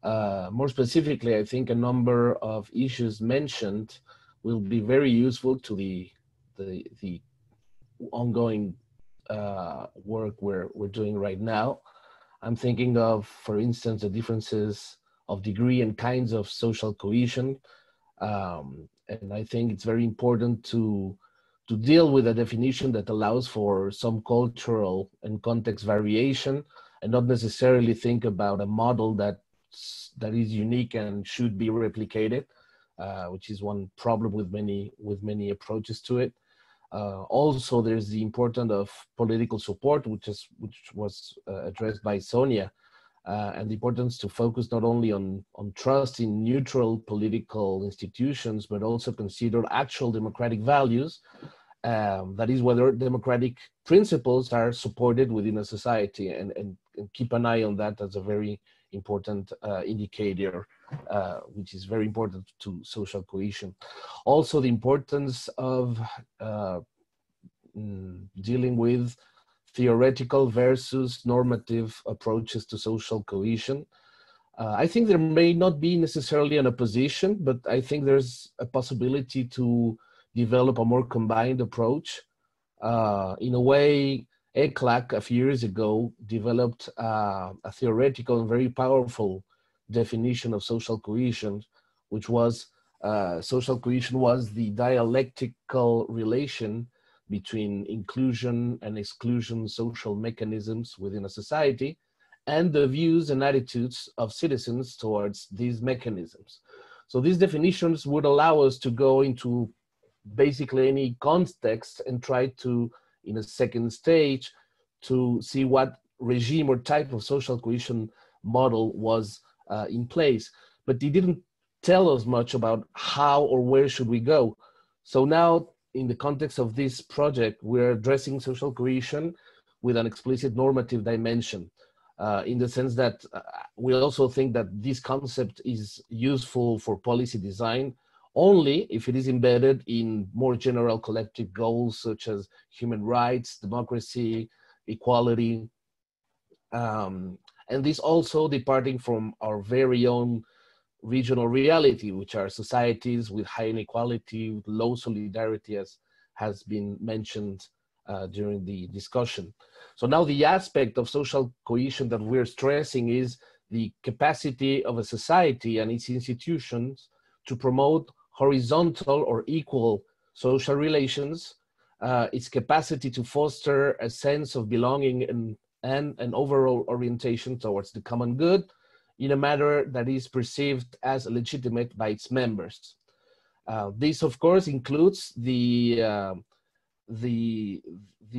[SPEAKER 10] More specifically, I think a number of issues mentioned will be very useful to the ongoing work we're doing right now. I'm thinking of, for instance, the differences of degree and kinds of social cohesion. And I think it's very important to deal with a definition that allows for some cultural and context variation, and not necessarily think about a model that is unique and should be replicated, which is one problem with many approaches to it. Also, there's the importance of political support, which was addressed by Sonia, and the importance to focus not only on trust in neutral political institutions, but also consider actual democratic values. That is, whether democratic principles are supported within a society, and keep an eye on that as a very important indicator, which is very important to social cohesion. Also, the importance of dealing with theoretical versus normative approaches to social cohesion. I think there may not be necessarily an opposition, but I think there's a possibility to develop a more combined approach. In a way, ECLAC a few years ago developed a theoretical and very powerful definition of social cohesion, which was social cohesion was the dialectical relation between inclusion and exclusion social mechanisms within a society, and the views and attitudes of citizens towards these mechanisms. So these definitions would allow us to go into basically any context and try to, in a second stage, to see what regime or type of social cohesion model was in place, but they didn't tell us much about how or where should we go. So now, in the context of this project, we're addressing social cohesion with an explicit normative dimension, in the sense that we also think that this concept is useful for policy design only if it is embedded in more general collective goals such as human rights, democracy, equality, and this also departing from our very own regional reality, which are societies with high inequality, with low solidarity, as has been mentioned during the discussion. So now the aspect of social cohesion that we're stressing is the capacity of a society and its institutions to promote horizontal or equal social relations, its capacity to foster a sense of belonging and an overall orientation towards the common good in a manner that is perceived as legitimate by its members. This, of course, includes the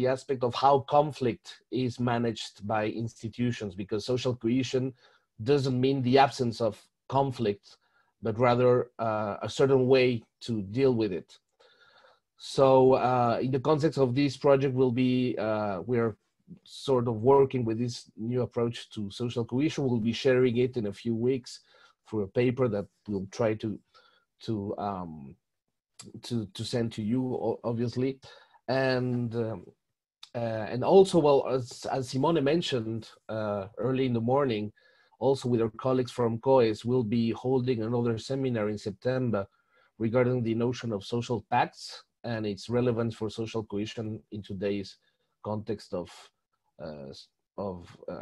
[SPEAKER 10] aspect of how conflict is managed by institutions, because social cohesion doesn't mean the absence of conflict, but rather a certain way to deal with it. So in the context of this project, we're sort of working with this new approach to social cohesion. We'll be sharing it in a few weeks for a paper that we'll try to send to you, obviously. And also, well, as Simone mentioned early in the morning, also with our colleagues from COES, we'll be holding another seminar in September regarding the notion of social pacts and its relevance for social cohesion in today's context of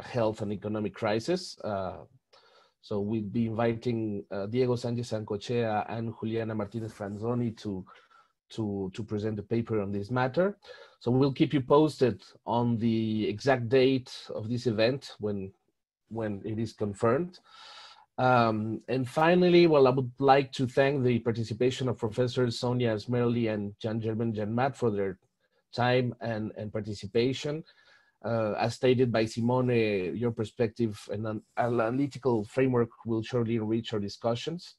[SPEAKER 10] health and economic crisis. So we'll be inviting Diego Sánchez-Sancochea and Juliana Martinez-Franzoni to present a paper on this matter. So we'll keep you posted on the exact date of this event when it is confirmed. And finally, well, I would like to thank the participation of Professors Sonia Esmeraldi and Jan-Gerben Janmat for their time and participation. As stated by Simone, your perspective and an analytical framework will surely enrich our discussions.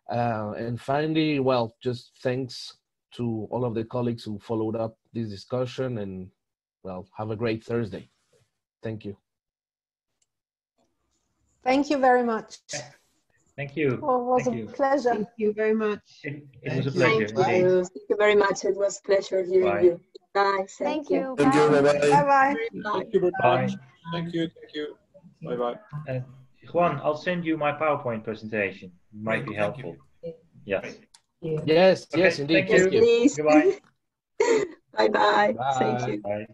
[SPEAKER 10] And finally, well, just thanks to all of the colleagues who followed up this discussion, and well, have a great Thursday. Thank you.
[SPEAKER 6] Thank you very much.
[SPEAKER 5] Thank you.
[SPEAKER 6] Oh, it was a pleasure.
[SPEAKER 3] Thank you very much.
[SPEAKER 5] It was a pleasure.
[SPEAKER 11] Thank you very much. It was a pleasure hearing you. Bye.
[SPEAKER 9] Thank you.
[SPEAKER 8] Thank you. Bye-bye.
[SPEAKER 6] Bye-bye.
[SPEAKER 8] Thank you very much. Thank you. Bye-bye.
[SPEAKER 5] Juan, I'll send you my PowerPoint presentation. It might be helpful. Yes.
[SPEAKER 10] Yes, okay, yes, indeed.
[SPEAKER 5] Thank you.
[SPEAKER 11] Please.
[SPEAKER 5] Goodbye.
[SPEAKER 11] Bye-bye.
[SPEAKER 10] Bye.
[SPEAKER 11] Thank you.
[SPEAKER 5] Bye.